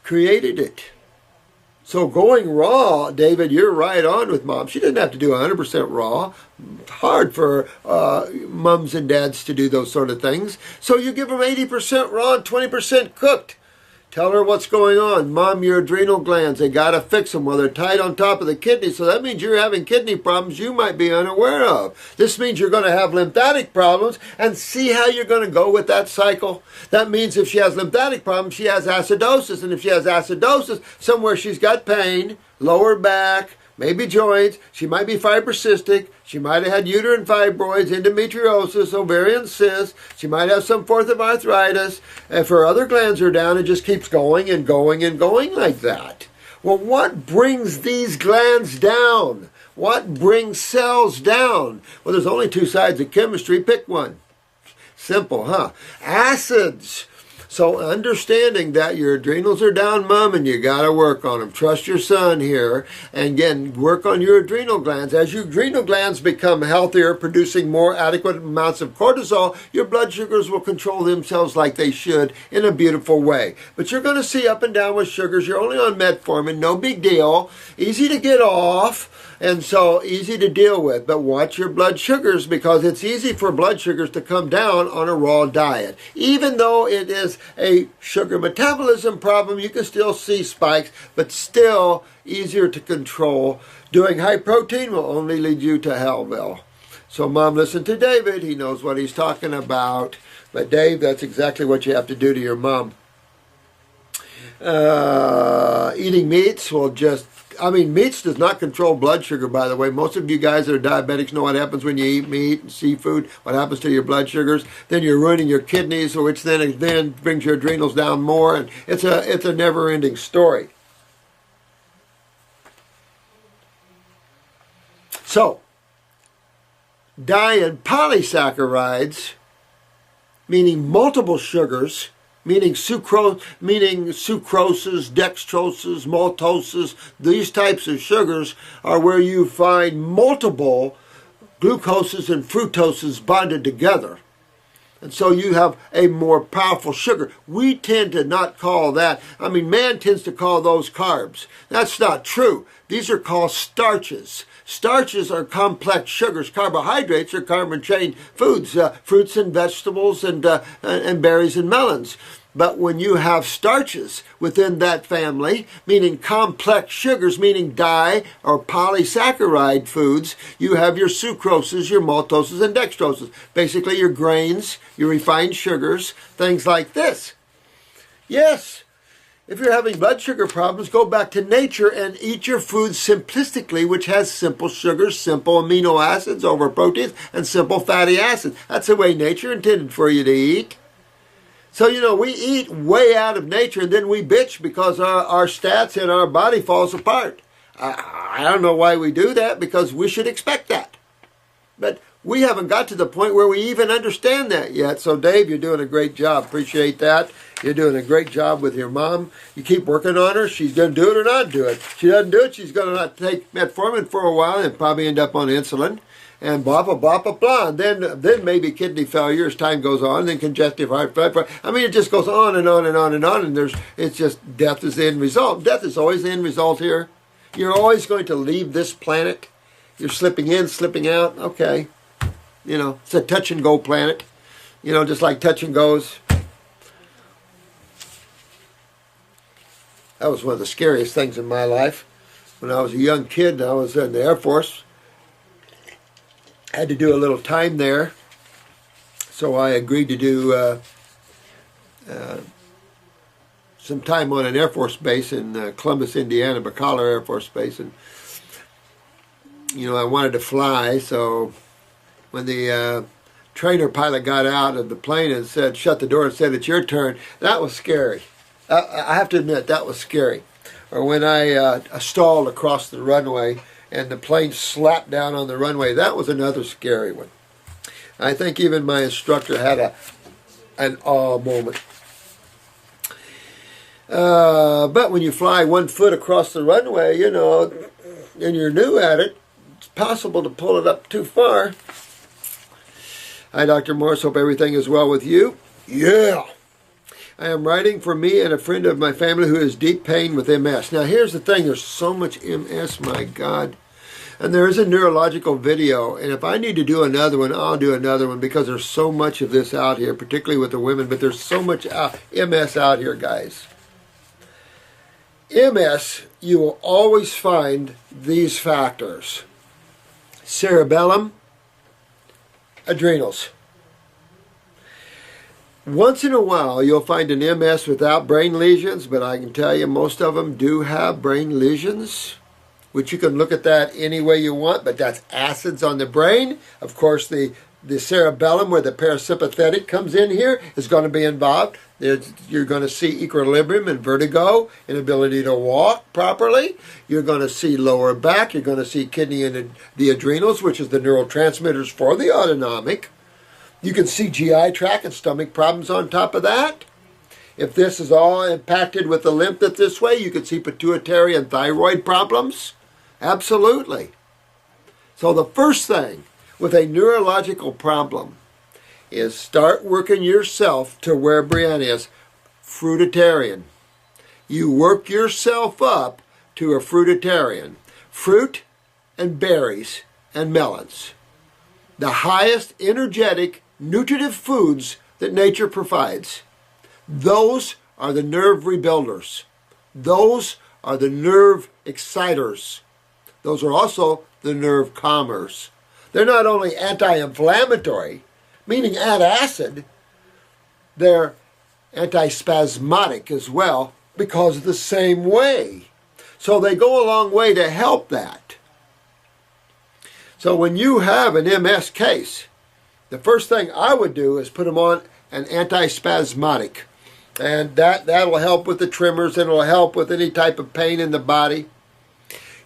S2: created it. So going raw, David, you're right on with Mom. She doesn't have to do 100% raw. It's hard for mums and dads to do those sort of things. So you give them 80% raw and 20% cooked. Tell her what's going on. Mom, your adrenal glands, they got to fix them. Well, they're tight on top of the kidney, so that means you're having kidney problems you might be unaware of. This means you're going to have lymphatic problems, and see how you're going to go with that cycle. That means if she has lymphatic problems, she has acidosis, and if she has acidosis, somewhere she's got pain, lower back, maybe joints, she might be fibrocystic, she might have had uterine fibroids, endometriosis, ovarian cysts, she might have some form of arthritis. If her other glands are down, it just keeps going and going and going like that. Well, what brings these glands down? What brings cells down? Well, there's only two sides of chemistry. Pick one. Simple, huh? Acids. So understanding that your adrenals are down, Mom, and you got to work on them. Trust your son here. And again, work on your adrenal glands. As your adrenal glands become healthier, producing more adequate amounts of cortisol, your blood sugars will control themselves like they should in a beautiful way. But you're going to see up and down with sugars. You're only on metformin. No big deal. Easy to get off. And so easy to deal with, but watch your blood sugars because it's easy for blood sugars to come down on a raw diet. Even though it is a sugar metabolism problem, you can still see spikes, but still easier to control. Doing high protein will only lead you to hellville. So Mom, listen to David. He knows what he's talking about. But Dave, that's exactly what you have to do to your mom. Eating meats will meats does not control blood sugar, by the way. Most of you guys that are diabetics know what happens when you eat meat and seafood, what happens to your blood sugars. Then you're ruining your kidneys, which then brings your adrenals down more, and it's a never-ending story. So, polysaccharides, meaning multiple sugars, meaning sucroses, dextroses, maltoses, these types of sugars are where you find multiple glucoses and fructoses bonded together. And so you have a more powerful sugar. We tend to not call that, man tends to call those carbs. That's not true. These are called starches. Starches are complex sugars. Carbohydrates are carbon chain foods, fruits and vegetables and berries and melons. But when you have starches within that family, meaning complex sugars, meaning di or polysaccharide foods, you have your sucroses, your maltoses, and dextroses. Basically your grains, your refined sugars, things like this. Yes, if you're having blood sugar problems, go back to nature and eat your food simplistically, which has simple sugars, simple amino acids over proteins, and simple fatty acids. That's the way nature intended for you to eat. So, we eat way out of nature and then we bitch because our stats and our body falls apart. I don't know why we do that, because we should expect that. But we haven't got to the point where we even understand that yet. So, Dave, you're doing a great job. Appreciate that. You're doing a great job with your mom. You keep working on her. She's going to do it or not do it. She doesn't do it, she's going to not take metformin for a while and probably end up on insulin. And blah, blah, blah, blah, blah. And then maybe kidney failure as time goes on, and then congestive heart failure. I mean, it just goes on and on and on and on, and it's just death is the end result. Death is always the end result here. You're always going to leave this planet. You're slipping in, slipping out. Okay. It's a touch and go planet. Just like touch and goes. That was one of the scariest things in my life. When I was a young kid and I was in the Air Force, I had to do a little time there. So I agreed to do some time on an Air Force base in Columbus, Indiana, Bacala Air Force Base. And, I wanted to fly, so when the trainer pilot got out of the plane and said, shut the door and said, it's your turn, that was scary. I have to admit, that was scary. Or when I stalled across the runway and the plane slapped down on the runway, that was another scary one. I think even my instructor had an awe moment. But when you fly 1 foot across the runway, and you're new at it, it's possible to pull it up too far. Hi, Dr. Morse. Hope everything is well with you. Yeah. I am writing for me and a friend of my family who is deep pain with MS. Now, here's the thing. There's so much MS, my God. And there is a neurological video. And if I need to do another one, I'll do another one, because there's so much of this out here, particularly with the women. But there's so much MS out here, guys. MS, you will always find these factors: cerebellum, adrenals. Once in a while, you'll find an MS without brain lesions, but I can tell you most of them do have brain lesions, which you can look at that any way you want, but that's acids on the brain. Of course, the cerebellum, where the parasympathetic comes in here, is going to be involved. You're going to see equilibrium and vertigo, inability to walk properly. You're going to see lower back. You're going to see kidney and the adrenals, which is the neurotransmitters for the autonomic. You can see GI tract and stomach problems on top of that. If this is all impacted with the lymph this way, you can see pituitary and thyroid problems. Absolutely. So the first thing with a neurological problem is start working yourself to where Brianna is, fruitarian. You work yourself up to a fruitarian. Fruit and berries and melons. The highest energetic, nutritive foods that nature provides. Those are the nerve rebuilders. Those are the nerve exciters. Those are also the nerve calmers. They're not only anti-inflammatory, meaning antacid, they're antispasmodic as well, because of the same way. So they go a long way to help that. So when you have an MS case, the first thing I would do is put them on an antispasmodic. And that'll help with the tremors, and it'll help with any type of pain in the body.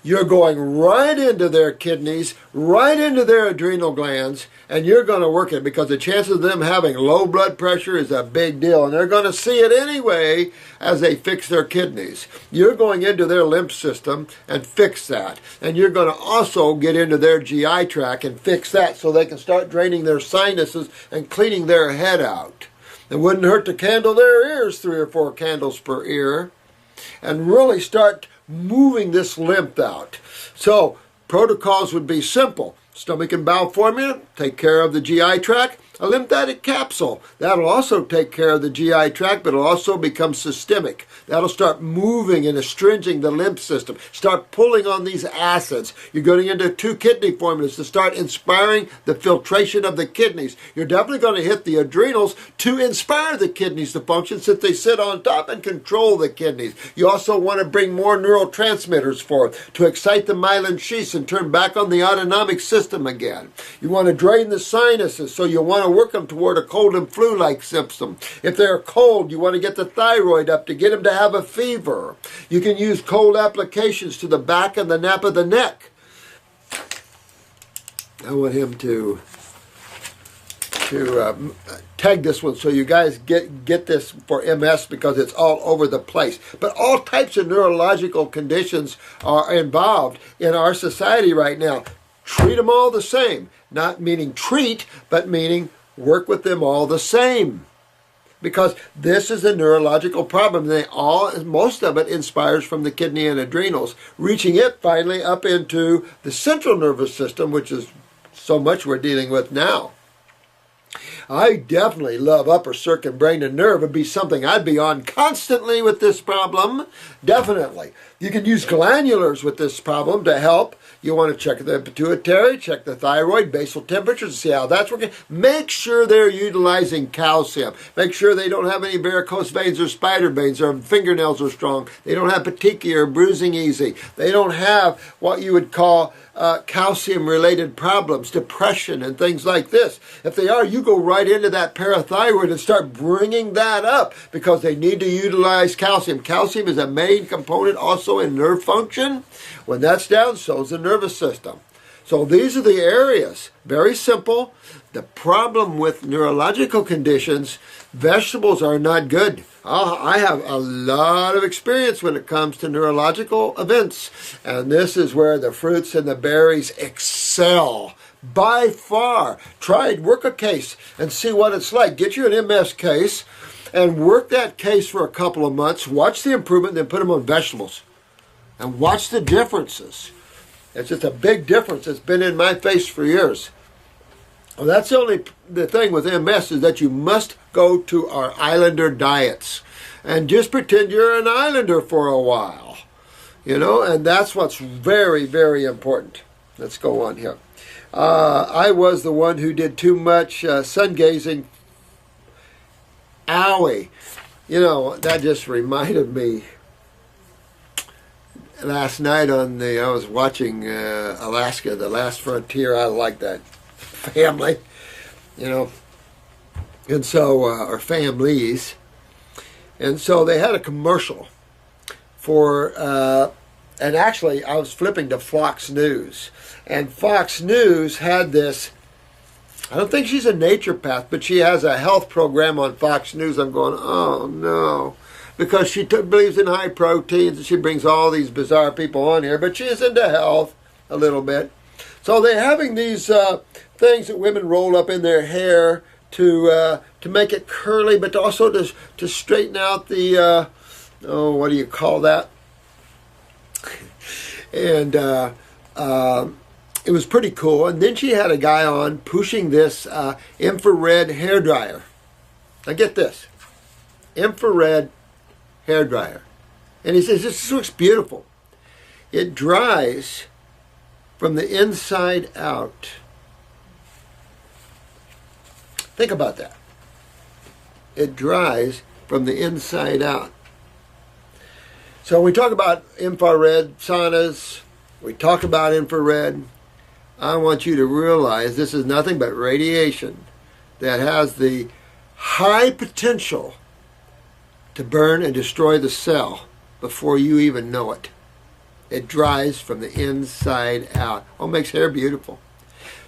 S2: You're going right into their kidneys, right into their adrenal glands, and you're going to work it, because the chances of them having low blood pressure is a big deal, and they're going to see it anyway as they fix their kidneys. You're going into their lymph system and fix that, and you're going to also get into their GI tract and fix that, so they can start draining their sinuses and cleaning their head out. It wouldn't hurt to candle their ears, 3 or 4 candles per ear, and really start moving this lymph out. So protocols would be simple. Stomach and bowel formula, take care of the GI tract. A lymphatic capsule, that'll also take care of the GI tract, but it'll also become systemic. That'll start moving and astringing the lymph system. Start pulling on these acids. You're going into 2 kidney formulas to start inspiring the filtration of the kidneys. You're definitely going to hit the adrenals to inspire the kidneys to function, since they sit on top and control the kidneys. You also want to bring more neurotransmitters forth to excite the myelin sheaths and turn back on the autonomic system again. You want to drain the sinuses, so you want want to work them toward a cold and flu-like symptom. If they're cold, you want to get the thyroid up to get them to have a fever. You can use cold applications to the back and the nape of the neck. I want him to tag this one so you guys get this for MS because it's all over the place. But all types of neurological conditions are involved in our society right now. Treat them all the same. Not meaning treat, but meaning work with them all the same. Because this is a neurological problem. Most of it inspires from the kidney and adrenals, reaching it finally up into the central nervous system, which is so much we're dealing with now. I definitely love upper circuit brain and nerve. It'd be something I'd be on constantly with this problem. Definitely. You can use glandulars with this problem to help. You want to check the pituitary, check the thyroid, basal temperatures, and see how that's working. Make sure they're utilizing calcium. Make sure they don't have any varicose veins or spider veins. Their fingernails are strong. They don't have petechia or bruising easy. They don't have what you would call calcium-related problems, depression, and things like this. If they are, you go right into that parathyroid and start bringing that up because they need to utilize calcium. Calcium is a main component also in nerve function. When that's down, so is the nervous system. So these are the areas. Very simple. The problem with neurological conditions, vegetables are not good. I have a lot of experience when it comes to neurological events. And this is where the fruits and the berries excel. By far. Try it, work a case and see what it's like. Get you an MS case and work that case for a couple of months. Watch the improvement, then put them on vegetables. And watch the differences. It's just a big difference. It's been in my face for years. Well, that's the thing with MS is that you must go to our islander diets. And just pretend you're an islander for a while. You know, and that's what's very, very important. Let's go on here. I was the one who did too much sun gazing. Owie. You know, that just reminded me. Last night I was watching Alaska, The Last Frontier. I like that family, you know, and so, or families. And so they had a commercial for, and actually I was flipping to Fox News. And Fox News had this, I don't think she's a naturopath, but she has a health program on Fox News. I'm going, oh no. Because she believes in high proteins and she brings all these bizarre people on here, but she is into health a little bit. So they're having these things that women roll up in their hair to make it curly, but also to straighten out the, what do you call that? And it was pretty cool. And then she had a guy on pushing this infrared hair dryer. Now get this, infrared hair dryer. And he says, this looks beautiful. It dries from the inside out. Think about that. It dries from the inside out. So we talk about infrared saunas. We talk about infrared. I want you to realize this is nothing but radiation that has the high potential to burn and destroy the cell before you even know it. It dries from the inside out. Oh, it makes hair beautiful.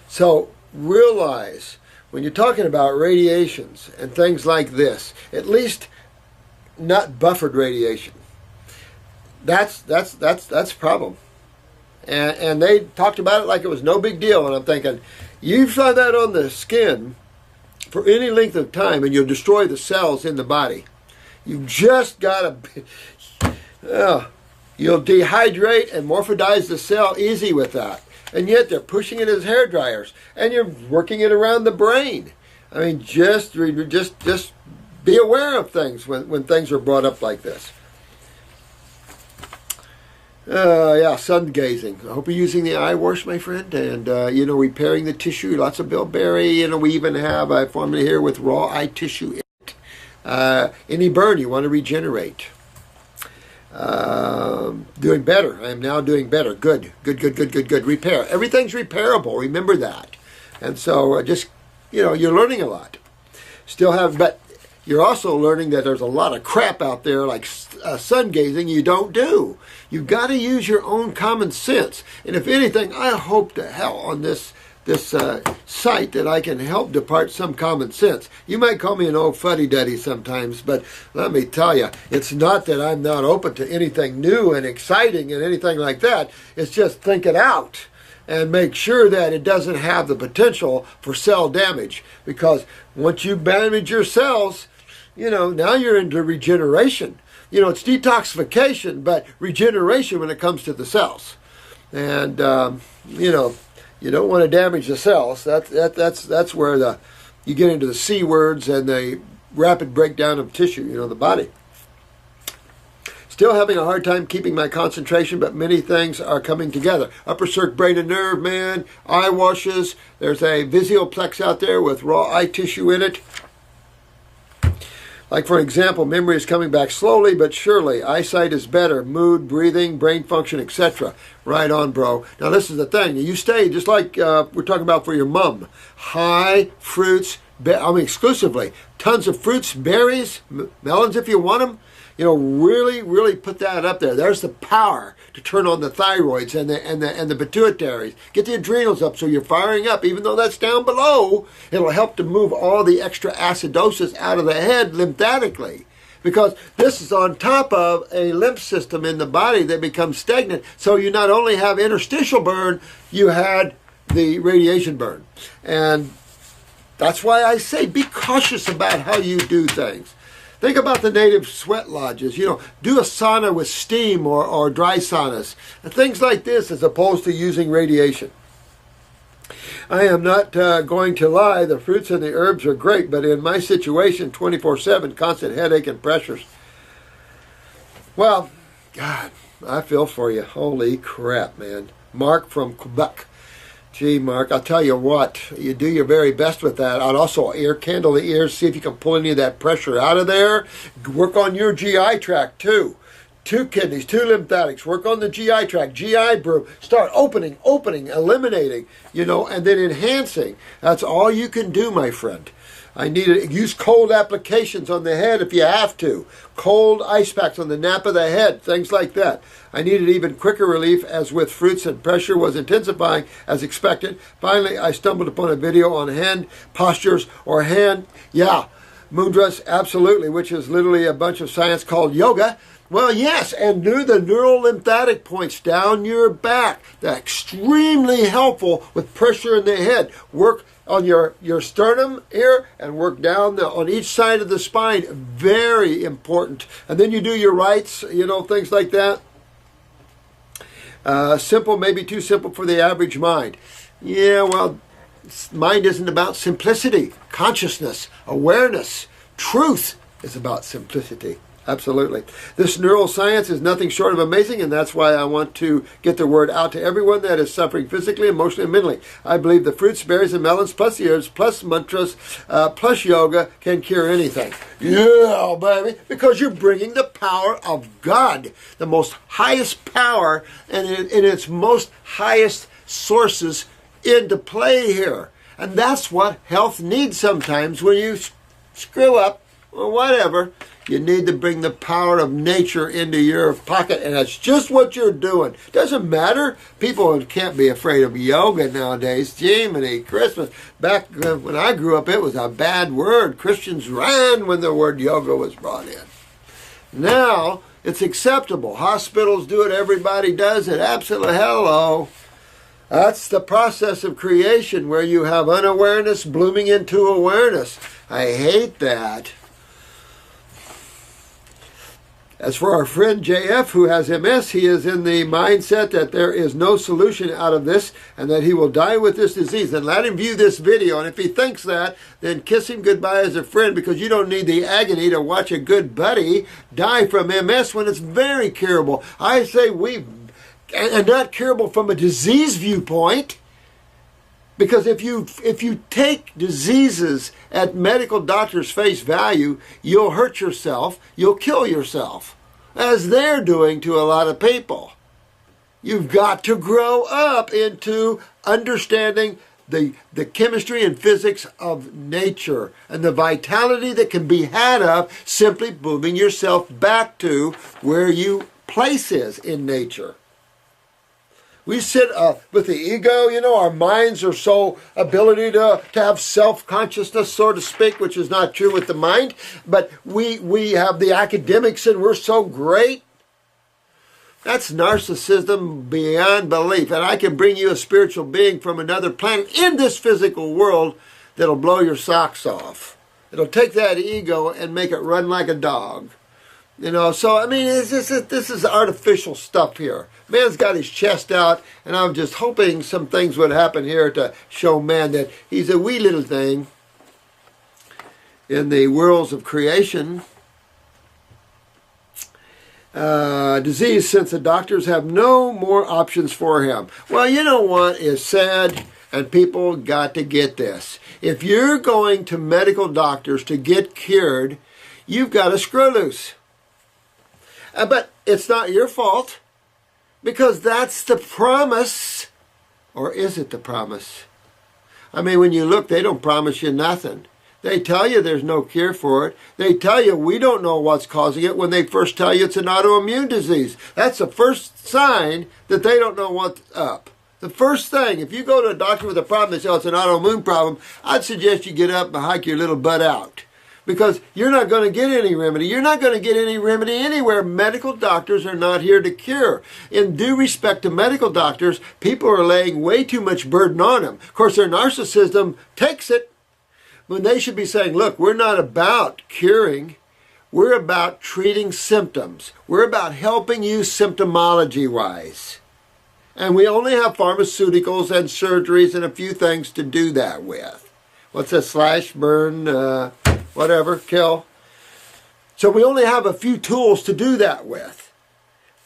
S2: So realize when you're talking about radiations and things like this, at least not buffered radiation. That's a problem. And they talked about it like it was no big deal. And I'm thinking, you fly that on the skin for any length of time and you'll destroy the cells in the body. You've just got to, you'll dehydrate and morphidize the cell easy with that. And yet they're pushing it as hair dryers. And you're working it around the brain. I mean, just be aware of things when things are brought up like this. Sun gazing. I hope you're using the eye wash, my friend. And, repairing the tissue. Lots of bilberry. We even have a formula here with raw eye tissue. Any burn you want to regenerate. Doing better. I am now doing better. Good. Repair. Everything's repairable. Remember that. And so just, you're learning a lot. Still have, but you're also learning that there's a lot of crap out there like sun gazing you don't do. You've got to use your own common sense. And if anything, I hope to hell on this site that I can help depart some common sense. You might call me an old fuddy-duddy sometimes, but let me tell you, it's not that I'm not open to anything new and exciting and anything like that. It's just think it out and make sure that it doesn't have the potential for cell damage. Because once you damage your cells, now you're into regeneration. It's detoxification, but regeneration when it comes to the cells. And, you don't want to damage the cells. That's where you get into the C words and the rapid breakdown of tissue, the body. Still having a hard time keeping my concentration, but many things are coming together. Upper circ, brain and nerve, man, eye washes. There's a Visioplex out there with raw eye tissue in it. Like, for example, memory is coming back slowly but surely. Eyesight is better. Mood, breathing, brain function, etc. Right on, bro. Now, this is the thing. You stay, just like we're talking about for your mom, high fruits, exclusively. Tons of fruits, berries, melons if you want them. Really, really put that up there. There's the power to turn on the thyroids and the pituitaries. Get the adrenals up so you're firing up. Even though that's down below, it'll help to move all the extra acidosis out of the head lymphatically. Because this is on top of a lymph system in the body that becomes stagnant. So you not only have interstitial burn, you had the radiation burn. And that's why I say be cautious about how you do things. Think about the native sweat lodges. Do a sauna with steam or dry saunas. And things like this as opposed to using radiation. I am not going to lie. The fruits and the herbs are great, but in my situation, 24/7, constant headache and pressures. Well, God, I feel for you. Holy crap, man. Mark from Quebec. Gee, Mark, I'll tell you what, you do your very best with that. I'd also candle the ears, see if you can pull any of that pressure out of there. Work on your GI tract, too. 2 kidneys, 2 lymphatics. Work on the GI tract, GI brew. Start opening, eliminating, and then enhancing. That's all you can do, my friend. I need to use cold applications on the head if you have to. Cold ice packs on the nape of the head, things like that. I needed even quicker relief as with fruits and pressure was intensifying as expected. Finally, I stumbled upon a video on hand postures or hand, mudras, absolutely, which is literally a bunch of science called yoga. Well, yes, and do the neural lymphatic points down your back. That's extremely helpful with pressure in the head. Work on your sternum here and work down on each side of the spine. Very important. And then you do your rights, things like that. Simple, maybe too simple for the average mind. Yeah, well, mind isn't about simplicity. Consciousness, awareness, truth is about simplicity. Absolutely. This neuroscience is nothing short of amazing, and that's why I want to get the word out to everyone that is suffering physically, emotionally, and mentally. I believe the fruits, berries, and melons, plus the herbs, plus mantras, plus yoga can cure anything. Yeah, baby, because you're bringing the power of God, the most highest power, and in its most highest sources into play here. And that's what health needs sometimes when you screw up or whatever. You need to bring the power of nature into your pocket, and that's just what you're doing. Doesn't matter. People can't be afraid of yoga nowadays. Jiminy Christmas. Back when I grew up, it was a bad word. Christians ran when the word yoga was brought in. Now, it's acceptable. Hospitals do it. Everybody does it. Absolutely. Hello. That's the process of creation where you have unawareness blooming into awareness. I hate that. As for our friend JF who has MS, he is in the mindset that there is no solution out of this and that he will die with this disease. And let him view this video. And if he thinks that, then kiss him goodbye as a friend, because you don't need the agony to watch a good buddy die from MS when it's very curable. I say and not curable from a disease viewpoint. Because if you take diseases at medical doctors' face value, you'll hurt yourself, you'll kill yourself, as they're doing to a lot of people. You've got to grow up into understanding the chemistry and physics of nature and the vitality that can be had of simply moving yourself back to where you place is in nature. We sit with the ego, our minds are so ability to have self-consciousness, so to speak, which is not true with the mind, but we have the academics and we're so great. That's narcissism beyond belief. And I can bring you a spiritual being from another planet in this physical world that'll blow your socks off. It'll take that ego and make it run like a dog. So, I mean, this is artificial stuff here. Man's got his chest out, and I'm just hoping some things would happen here to show man that he's a wee little thing in the worlds of creation. Disease, since the doctors have no more options for him. Well, you know what is sad, and people got to get this. If you're going to medical doctors to get cured, you've got to screw loose. But it's not your fault, because that's the promise. Or is it the promise? I mean, when you look, they don't promise you nothing. They tell you there's no cure for it. They tell you we don't know what's causing it when they first tell you it's an autoimmune disease. That's the first sign that they don't know what's up. The first thing, if you go to a doctor with a problem, they say, oh, it's an autoimmune problem, I'd suggest you get up and hike your little butt out. Because you're not going to get any remedy. You're not going to get any remedy anywhere. Medical doctors are not here to cure. In due respect to medical doctors, people are laying way too much burden on them. Of course, their narcissism takes it. When they should be saying, look, we're not about curing. We're about treating symptoms. We're about helping you symptomology-wise. And we only have pharmaceuticals and surgeries and a few things to do that with. What's a slash, burn, whatever, kill. So we only have a few tools to do that with.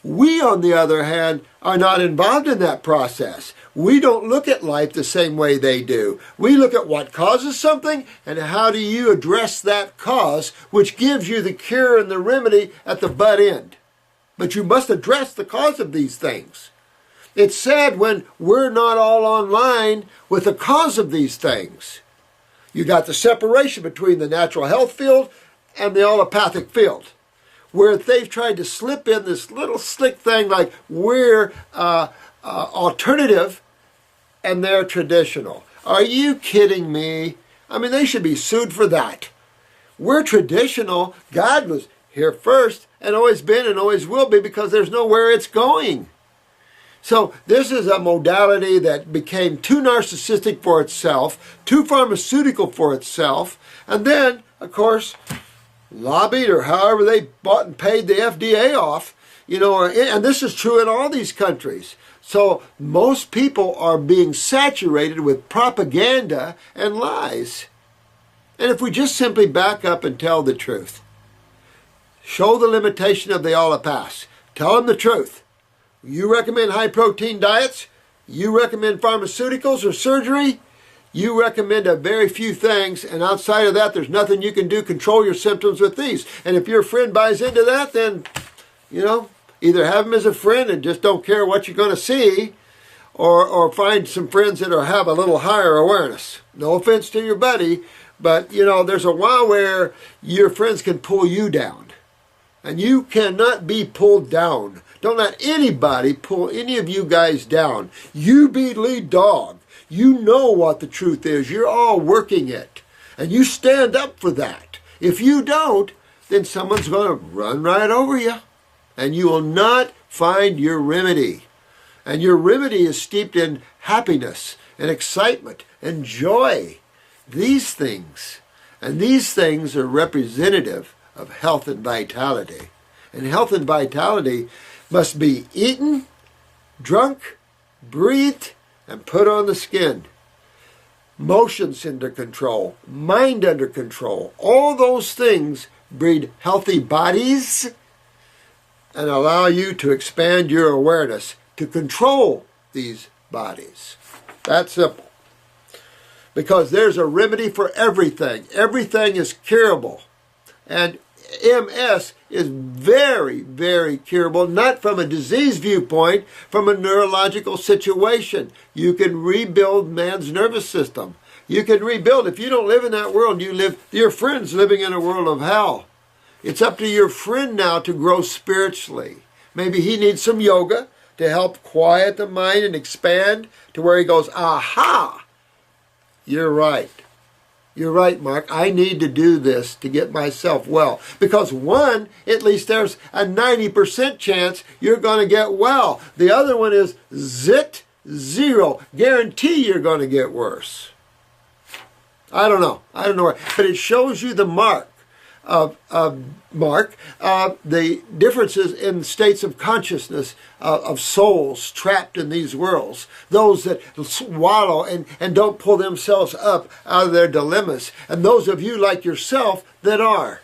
S2: We, on the other hand, are not involved in that process. We don't look at life the same way they do. We look at what causes something and how do you address that cause, which gives you the cure and the remedy at the butt end. But you must address the cause of these things. It's sad when we're not all online with the cause of these things. You got the separation between the natural health field and the allopathic field, where they've tried to slip in this little slick thing like we're alternative and they're traditional. Are you kidding me? I mean, they should be sued for that. We're traditional. God was here first and always been and always will be, because there's nowhere it's going. So this is a modality that became too narcissistic for itself, too pharmaceutical for itself, and then, of course, lobbied, or however they bought and paid the FDA off, and this is true in all these countries. So most people are being saturated with propaganda and lies. And if we just simply back up and tell the truth, show the limitation of the allopaths, tell them the truth. You recommend high-protein diets? You recommend pharmaceuticals or surgery? You recommend a very few things, and outside of that, there's nothing you can do. Control your symptoms with these. And if your friend buys into that, then, either have him as a friend and just don't care what you're going to see, or find some friends that have a little higher awareness. No offense to your buddy, but, there's a while where your friends can pull you down. And you cannot be pulled down. Don't let anybody pull any of you guys down. You be lead dog. You know what the truth is. You're all working it. And you stand up for that. If you don't, then someone's going to run right over you. And you will not find your remedy. And your remedy is steeped in happiness and excitement and joy. These things. And these things are representative of health and vitality. And health and vitality must be eaten, drunk, breathed, and put on the skin. Motions under control, mind under control. All those things breed healthy bodies and allow you to expand your awareness to control these bodies. That's simple. Because there's a remedy for everything. Everything is curable. And MS is very, very curable, not from a disease viewpoint, from a neurological situation. You can rebuild man's nervous system. You can rebuild. If you don't live in that world, your friend's living in a world of hell. It's up to your friend now to grow spiritually. Maybe he needs some yoga to help quiet the mind and expand to where he goes, aha, you're right. You're right, Mark. I need to do this to get myself well. Because one, at least there's a 90% chance you're going to get well. The other one is zero. Guarantee you're going to get worse. I don't know. But it shows you the mark of the differences in states of consciousness of souls trapped in these worlds. Those that wallow and don't pull themselves up out of their dilemmas. And those of you like yourself that are.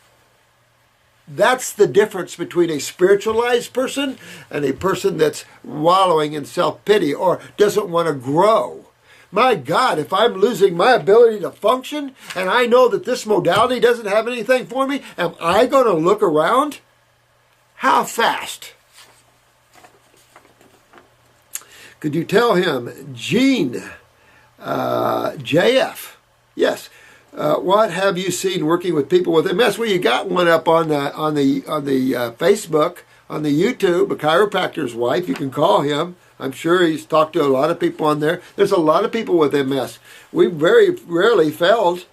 S2: That's the difference between a spiritualized person and a person that's wallowing in self-pity or doesn't want to grow. My God, if I'm losing my ability to function and I know that this modality doesn't have anything for me, am I going to look around? How fast? Could you tell him, Gene, JF, yes, what have you seen working with people with MS? Well, you got one up on the Facebook, on the YouTube, a chiropractor's wife. You can call him. I'm sure he's talked to a lot of people on there. There's a lot of people with MS. We very rarely failed.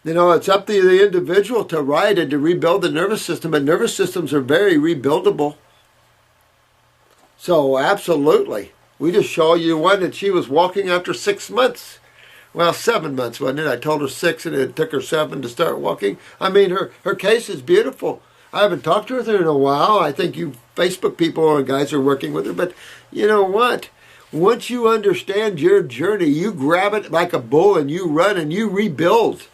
S2: You know, it's up to the individual to write and to rebuild the nervous system, but nervous systems are very rebuildable. So, absolutely. We just show you one that she was walking after 6 months. Well, 7 months, wasn't it? I told her 6 and it took her 7 to start walking. I mean, her case is beautiful. I haven't talked to her in a while. I think you Facebook people or guys are working with her. But you know what? Once you understand your journey, you grab it like a bull and you run and you rebuild.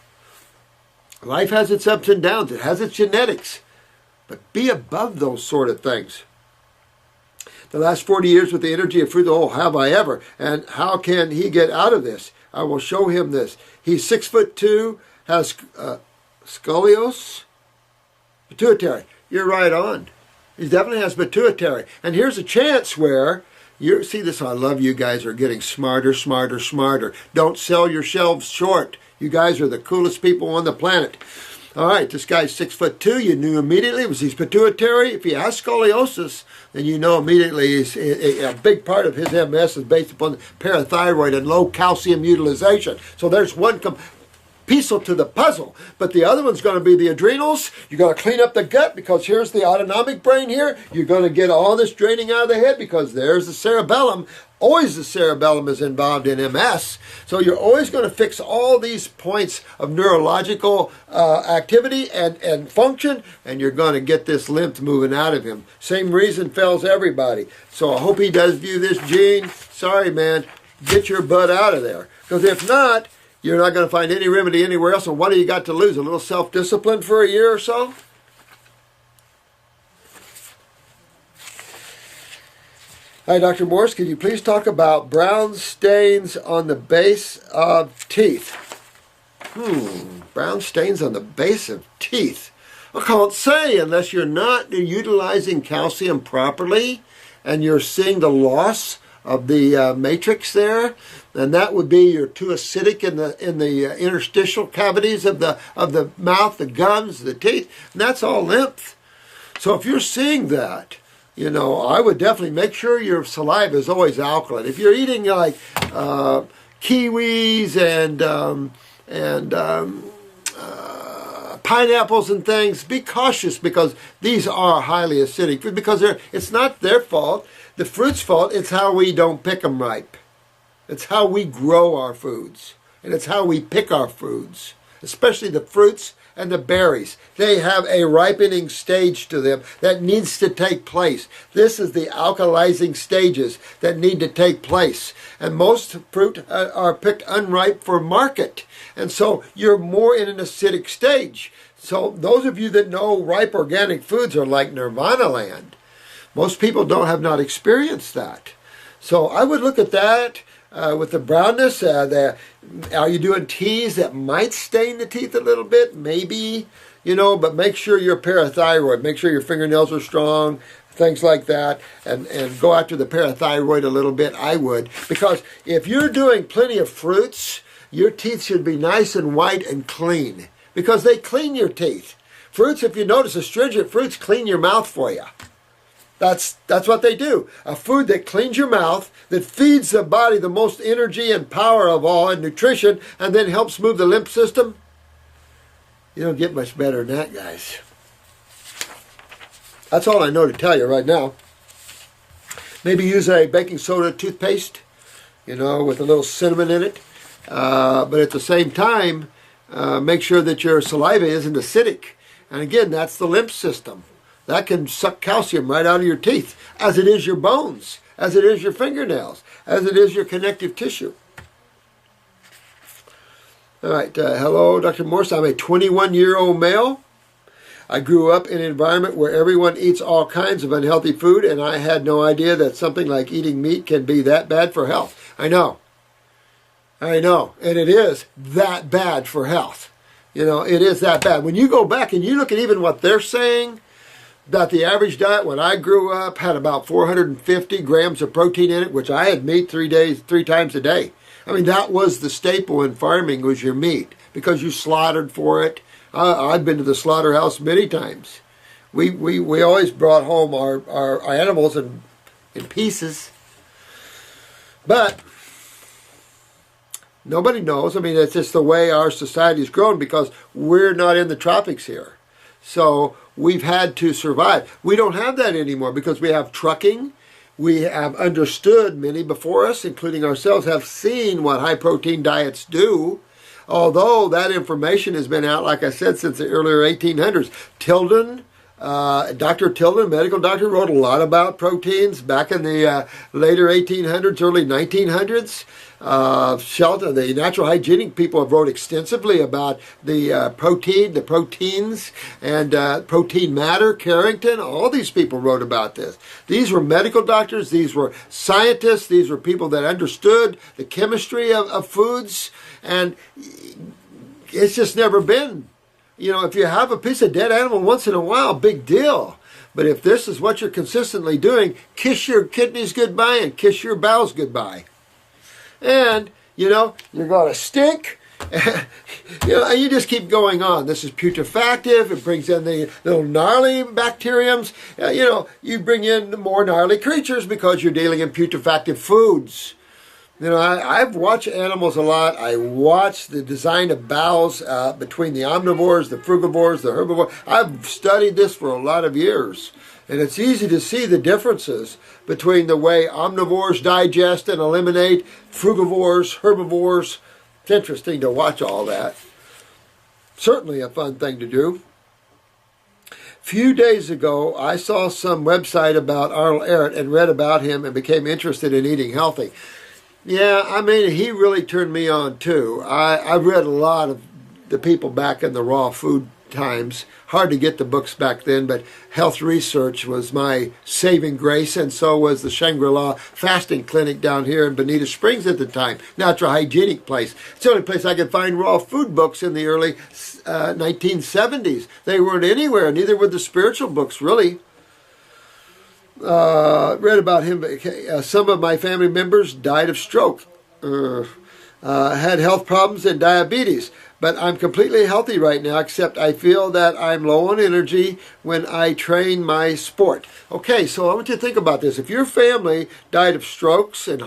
S2: Life has its ups and downs. It has its genetics. But be above those sort of things. The last 40 years with the energy of fruit, oh, have I ever? And how can he get out of this? I will show him this. He's 6'2", has scoliosis. Pituitary. You're right on. He definitely has pituitary. And here's a chance where, you see this, I love you guys are getting smarter. Don't sell your shelves short. You guys are the coolest people on the planet. All right, this guy's 6'2". You knew immediately it was his pituitary. If he has scoliosis, then you know immediately a big part of his MS is based upon parathyroid and low calcium utilization. So there's one piece to the puzzle, but the other one's going to be the adrenals. You got to clean up the gut because here's the autonomic brain here. You're going to get all this draining out of the head because there's the cerebellum. Always the cerebellum is involved in MS. So you're always going to fix all these points of neurological activity and function, and you're going to get this lymph moving out of him. Same reason fails everybody. So I hope he does view this, Gene. Sorry, man. Get your butt out of there. Because if not, you're not going to find any remedy anywhere else. And what do you got to lose? A little self-discipline for a year or so? Hi, Dr. Morse. Can you please talk about brown stains on the base of teeth? Brown stains on the base of teeth. I can't say unless you're not utilizing calcium properly and you're seeing the loss of the matrix there, and that would be you're too acidic in the interstitial cavities of the mouth, the gums, the teeth, and that's all lymph. So if you're seeing that, you know, I would definitely make sure your saliva is always alkaline. If you're eating like kiwis and pineapples and things, be cautious because these are highly acidic. Because it's not their fault, the fruit's fault. It's how we don't pick them ripe. It's how we grow our foods, and it's how we pick our foods, especially the fruits and the berries. They have a ripening stage to them that needs to take place. This is the alkalizing stages that need to take place. And most fruit are picked unripe for market. And so you're more in an acidic stage. So those of you that know ripe organic foods are like nirvana land. Most people have not experienced that. So I would look at that. With the brownness, are you doing teas that might stain the teeth a little bit? Maybe. but make sure you're parathyroid. Make sure your fingernails are strong, things like that, and go after the parathyroid a little bit. I would, because if you're doing plenty of fruits, your teeth should be nice and white and clean, because they clean your teeth. Fruits, if you notice, astringent fruits clean your mouth for you. That's what they do. A food that cleans your mouth, that feeds the body the most energy and power of all, and nutrition, and then helps move the lymph system. You don't get much better than that, guys. That's all I know to tell you right now. Maybe use a baking soda toothpaste, with a little cinnamon in it. But at the same time, make sure that your saliva isn't acidic. And again, that's the lymph system. That can suck calcium right out of your teeth, as it is your bones, as it is your fingernails, as it is your connective tissue. All right, hello, Dr. Morse. I'm a 21-year-old male. I grew up in an environment where everyone eats all kinds of unhealthy food, and I had no idea that something like eating meat can be that bad for health. I know, and it is that bad for health. It is that bad. When you go back and you look at even what they're saying, that the average diet when I grew up had about 450 grams of protein in it, which I had meat 3 times a day. I mean, that was the staple in farming, was your meat, because you slaughtered for it. I've been to the slaughterhouse many times. We always brought home our animals in pieces. But nobody knows. I mean, it's just the way our society's grown, because we're not in the tropics here. So we've had to survive. We don't have that anymore because we have trucking. We have understood, many before us, including ourselves, have seen what high-protein diets do. Although that information has been out, like I said, since the earlier 1800s. Tilden, Dr. Tilden, medical doctor, wrote a lot about proteins back in the later 1800s, early 1900s. Shelton, the natural hygienic people, have wrote extensively about the proteins, and protein matter. Carrington, all these people wrote about this. These were medical doctors, these were scientists, these were people that understood the chemistry of foods, and it's just never been, if you have a piece of dead animal once in a while, big deal. But if this is what you're consistently doing, kiss your kidneys goodbye and kiss your bowels goodbye. And, you're going to stink. And you just keep going on. This is putrefactive. It brings in the little gnarly bacteriums. You bring in more gnarly creatures because you're dealing in putrefactive foods. I've watched animals a lot. I watch the design of bowels between the omnivores, the frugivores, the herbivores. I've studied this for a lot of years. And it's easy to see the differences between the way omnivores digest and eliminate, frugivores, herbivores. It's interesting to watch all that. Certainly a fun thing to do. A few days ago, I saw some website about Arnold Ehret and read about him and became interested in eating healthy. Yeah, I mean, he really turned me on too. I read a lot of the people back in the raw food times. Hard to get the books back then, but health research was my saving grace, and so was the Shangri-La Fasting Clinic down here in Bonita Springs at the time. Natural hygienic place. It's the only place I could find raw food books in the early 1970s. They weren't anywhere, neither were the spiritual books, really. Read about him. Some of my family members died of stroke, had health problems and diabetes. But I'm completely healthy right now, except I feel that I'm low on energy when I train my sport. Okay, so I want you to think about this. If your family died of strokes and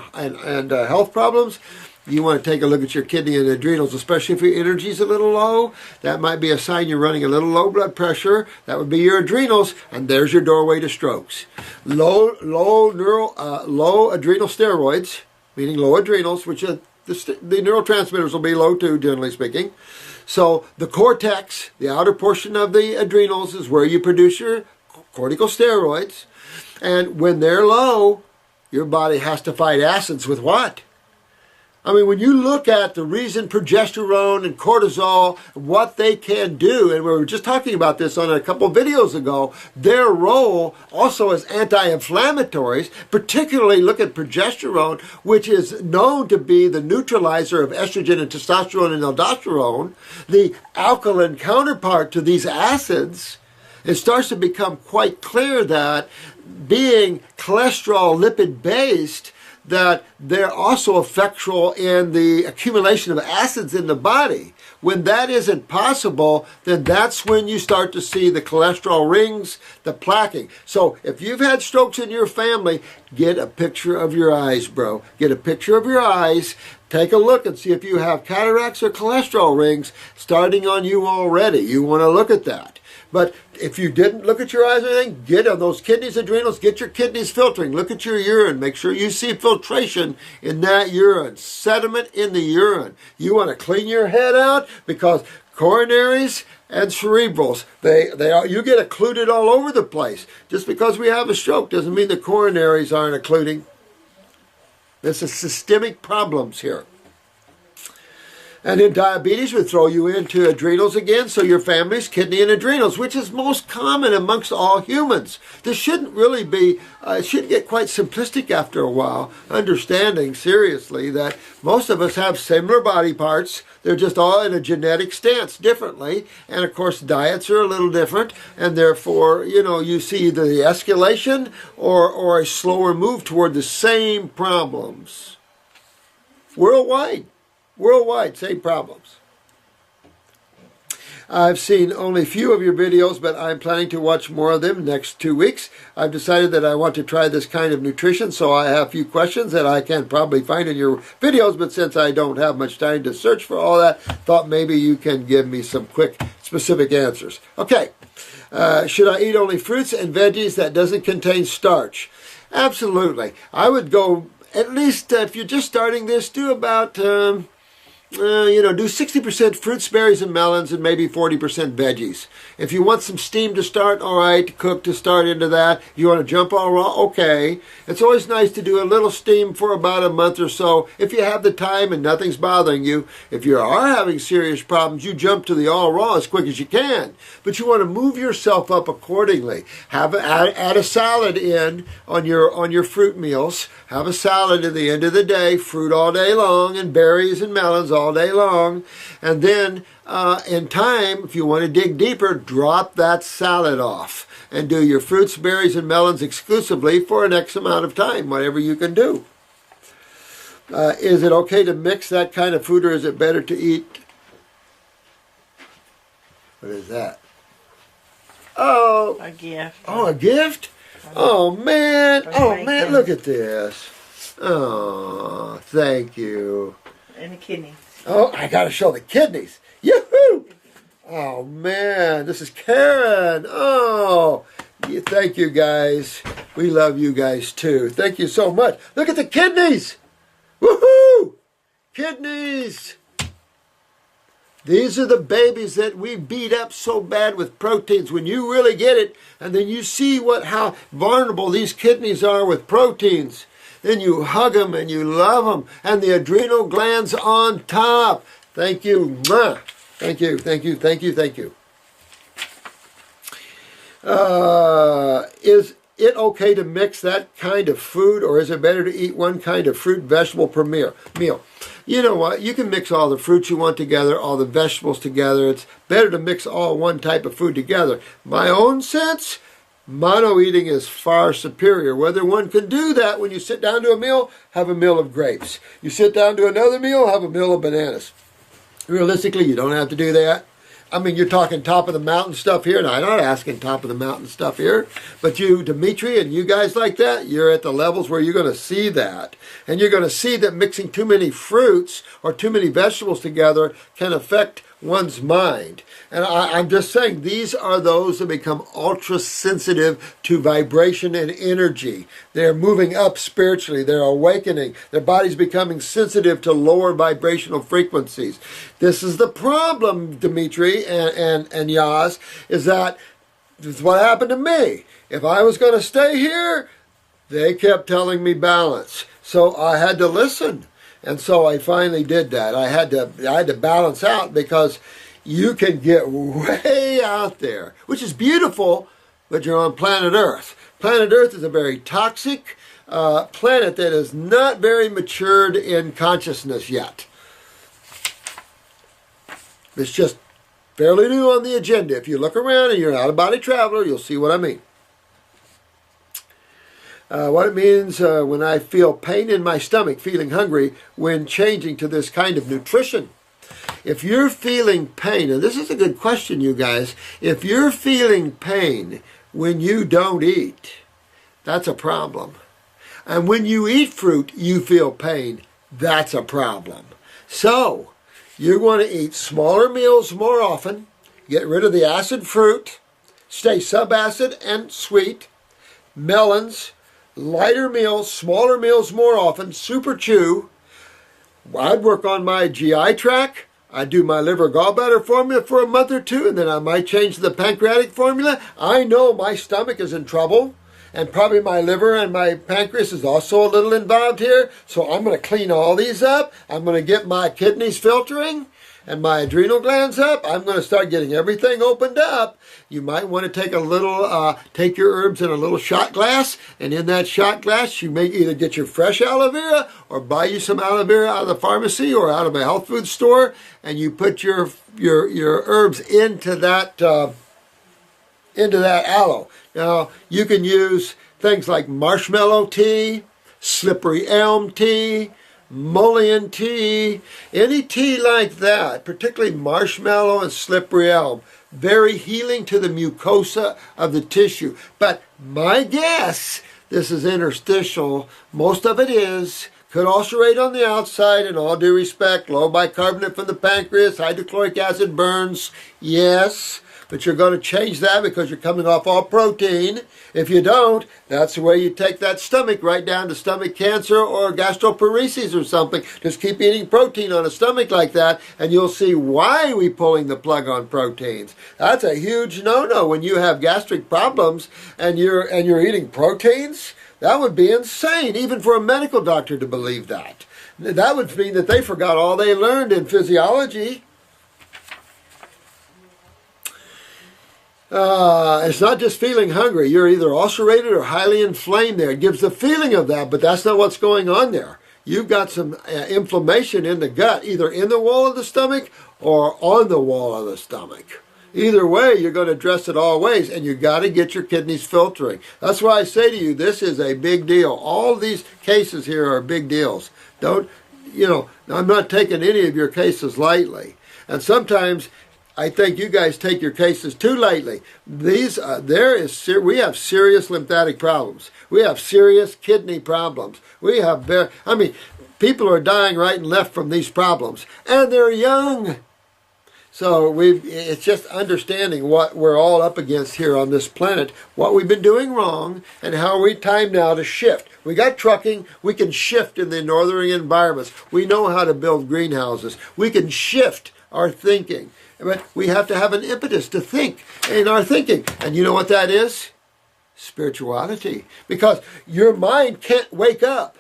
S2: health problems, you want to take a look at your kidney and adrenals, especially if your energy is a little low. That might be a sign you're running a little low blood pressure. That would be your adrenals, and there's your doorway to strokes. Low adrenal steroids, meaning low adrenals, which are the neurotransmitters will be low too, generally speaking. So the cortex, the outer portion of the adrenals, is where you produce your corticosteroids. And when they're low, your body has to fight acids with what? I mean, when you look at the reason progesterone and cortisol, what they can do, and we were just talking about this on a couple of videos ago, their role also as anti-inflammatories, particularly look at progesterone, which is known to be the neutralizer of estrogen and testosterone and aldosterone, the alkaline counterpart to these acids. It starts to become quite clear that being cholesterol lipid based, that they're also effectual in the accumulation of acids in the body. When that isn't possible, then that's when you start to see the cholesterol rings, the plaquing. So if you've had strokes in your family, get a picture of your eyes, bro. Get a picture of your eyes. Take a look and see if you have cataracts or cholesterol rings starting on you already. You want to look at that. But if you didn't look at your eyes or anything, get on those kidneys, adrenals, get your kidneys filtering. Look at your urine. Make sure you see filtration in that urine, sediment in the urine. You want to clean your head out because coronaries and cerebrals, you get occluded all over the place. Just because we have a stroke doesn't mean the coronaries aren't occluding. There's systemic problems here. And then diabetes would throw you into adrenals again, so your family's kidney and adrenals, which is most common amongst all humans. This shouldn't really be, it should get quite simplistic after a while, understanding seriously that most of us have similar body parts. They're just all in a genetic stance differently. And of course, diets are a little different. And therefore, you see either the escalation or a slower move toward the same problems. Worldwide, same problems. I've seen only a few of your videos, but I'm planning to watch more of them next 2 weeks. I've decided that I want to try this kind of nutrition, so I have a few questions that I can probably find in your videos, but since I don't have much time to search for all that, thought maybe you can give me some quick, specific answers. Okay, should I eat only fruits and veggies that doesn't contain starch? Absolutely. I would go, at least if you're just starting this, do about... do 60% fruits, berries, and melons, and maybe 40% veggies. If you want some steam to start, all right, cook to start into that. If you want to jump all raw, okay. It's always nice to do a little steam for about a month or so if you have the time and nothing's bothering you. If you are having serious problems, you jump to the all raw as quick as you can. But you want to move yourself up accordingly. Add a salad in on your fruit meals. Have a salad at the end of the day, fruit all day long, and berries and melons all day long. And then in time, if you want to dig deeper, drop that salad off and do your fruits, berries, and melons exclusively for an X amount of time, whatever you can do. Is it okay to mix that kind of food, or is it better to eat? What is that? Oh,
S3: A gift.
S2: Oh, a gift? Oh, man. Oh, man, look at this. Oh, thank you.
S3: And the kidney.
S2: Oh, I got to show the kidneys. Yoo-hoo! Oh, man. This is Karen. Oh, thank you, guys. We love you guys, too. Thank you so much. Look at the kidneys. Woohoo! Kidneys. These are the babies that we beat up so bad with proteins. When you really get it, and then you see how vulnerable these kidneys are with proteins, then you hug them and you love them, and the adrenal glands on top. Thank you. Mwah. Thank you, thank you, thank you, thank you. Is it okay to mix that kind of food, or is it better to eat one kind of fruit, vegetable per meal? You know what? You can mix all the fruits you want together, all the vegetables together. It's better to mix all one type of food together. My own sense, mono eating is far superior. Whether one can do that when you sit down to a meal, have a meal of grapes. You sit down to another meal, have a meal of bananas. Realistically, you don't have to do that. I mean, you're talking top of the mountain stuff here, and I'm not asking top of the mountain stuff here, but you, Dimitri, and you guys like that, you're at the levels where you're going to see that. And you're going to see that mixing too many fruits or too many vegetables together can affect one's mind. And I'm just saying, these are those that become ultra sensitive to vibration and energy. They're moving up spiritually. They're awakening. Their body's becoming sensitive to lower vibrational frequencies. This is the problem, Dimitri and Yaz, is that this is what happened to me. If I was going to stay here, they kept telling me balance. So I had to listen. And so I finally did that. I had to balance out, because you can get way out there, which is beautiful, but you're on planet Earth. Planet Earth is a very toxic planet that is not very matured in consciousness yet. It's just fairly new on the agenda. If you look around and you're an out-of-body traveler, you'll see what I mean. What it means when I feel pain in my stomach, feeling hungry, when changing to this kind of nutrition. If you're feeling pain, and this is a good question, you guys, if you're feeling pain when you don't eat, that's a problem. And when you eat fruit, you feel pain, that's a problem. So, you're going to eat smaller meals more often, get rid of the acid fruit, stay subacid and sweet, melons, lighter meals, smaller meals more often, super chew. I'd work on my GI tract. I'd do my liver gallbladder formula for a month or two, and then I might change to the pancreatic formula. I know my stomach is in trouble, and probably my liver and my pancreas is also a little involved here. So I'm going to clean all these up. I'm going to get my kidneys filtering and my adrenal glands up. I'm going to start getting everything opened up. You might want to take a little, take your herbs in a little shot glass, and in that shot glass you may either get your fresh aloe vera or buy you some aloe vera out of the pharmacy or out of a health food store, and you put your herbs into that aloe. Now you can use things like marshmallow tea, slippery elm tea, mullein tea, any tea like that, particularly marshmallow and slippery elm, very healing to the mucosa of the tissue. But my guess, this is interstitial, most of it is, could ulcerate on the outside, in all due respect, low bicarbonate from the pancreas, hydrochloric acid burns, yes, but you're going to change that because you're coming off all protein. If you don't, that's the way you take that stomach right down to stomach cancer or gastroparesis or something. Just keep eating protein on a stomach like that, and you'll see why we're pulling the plug on proteins. That's a huge no-no when you have gastric problems and you're eating proteins. That would be insane, even for a medical doctor to believe that. That would mean that they forgot all they learned in physiology. It's not just feeling hungry. You're either ulcerated or highly inflamed there. It gives the feeling of that, but that's not what's going on there. You've got some inflammation in the gut, either in the wall of the stomach or on the wall of the stomach. Either way, you're going to address it all ways, and you got to get your kidneys filtering. That's why I say to you, this is a big deal. All these cases here are big deals. Don't, I'm not taking any of your cases lightly. And sometimes I think you guys take your cases too lightly. We have serious lymphatic problems. We have serious kidney problems. People are dying right and left from these problems, and they're young. So it's just understanding what we're all up against here on this planet, what we've been doing wrong, and how we time now to shift. We got trucking. We can shift in the northern environments. We know how to build greenhouses. We can shift our thinking. But we have to have an impetus to think in our thinking. And you know what that is? Spirituality. Because your mind can't wake up.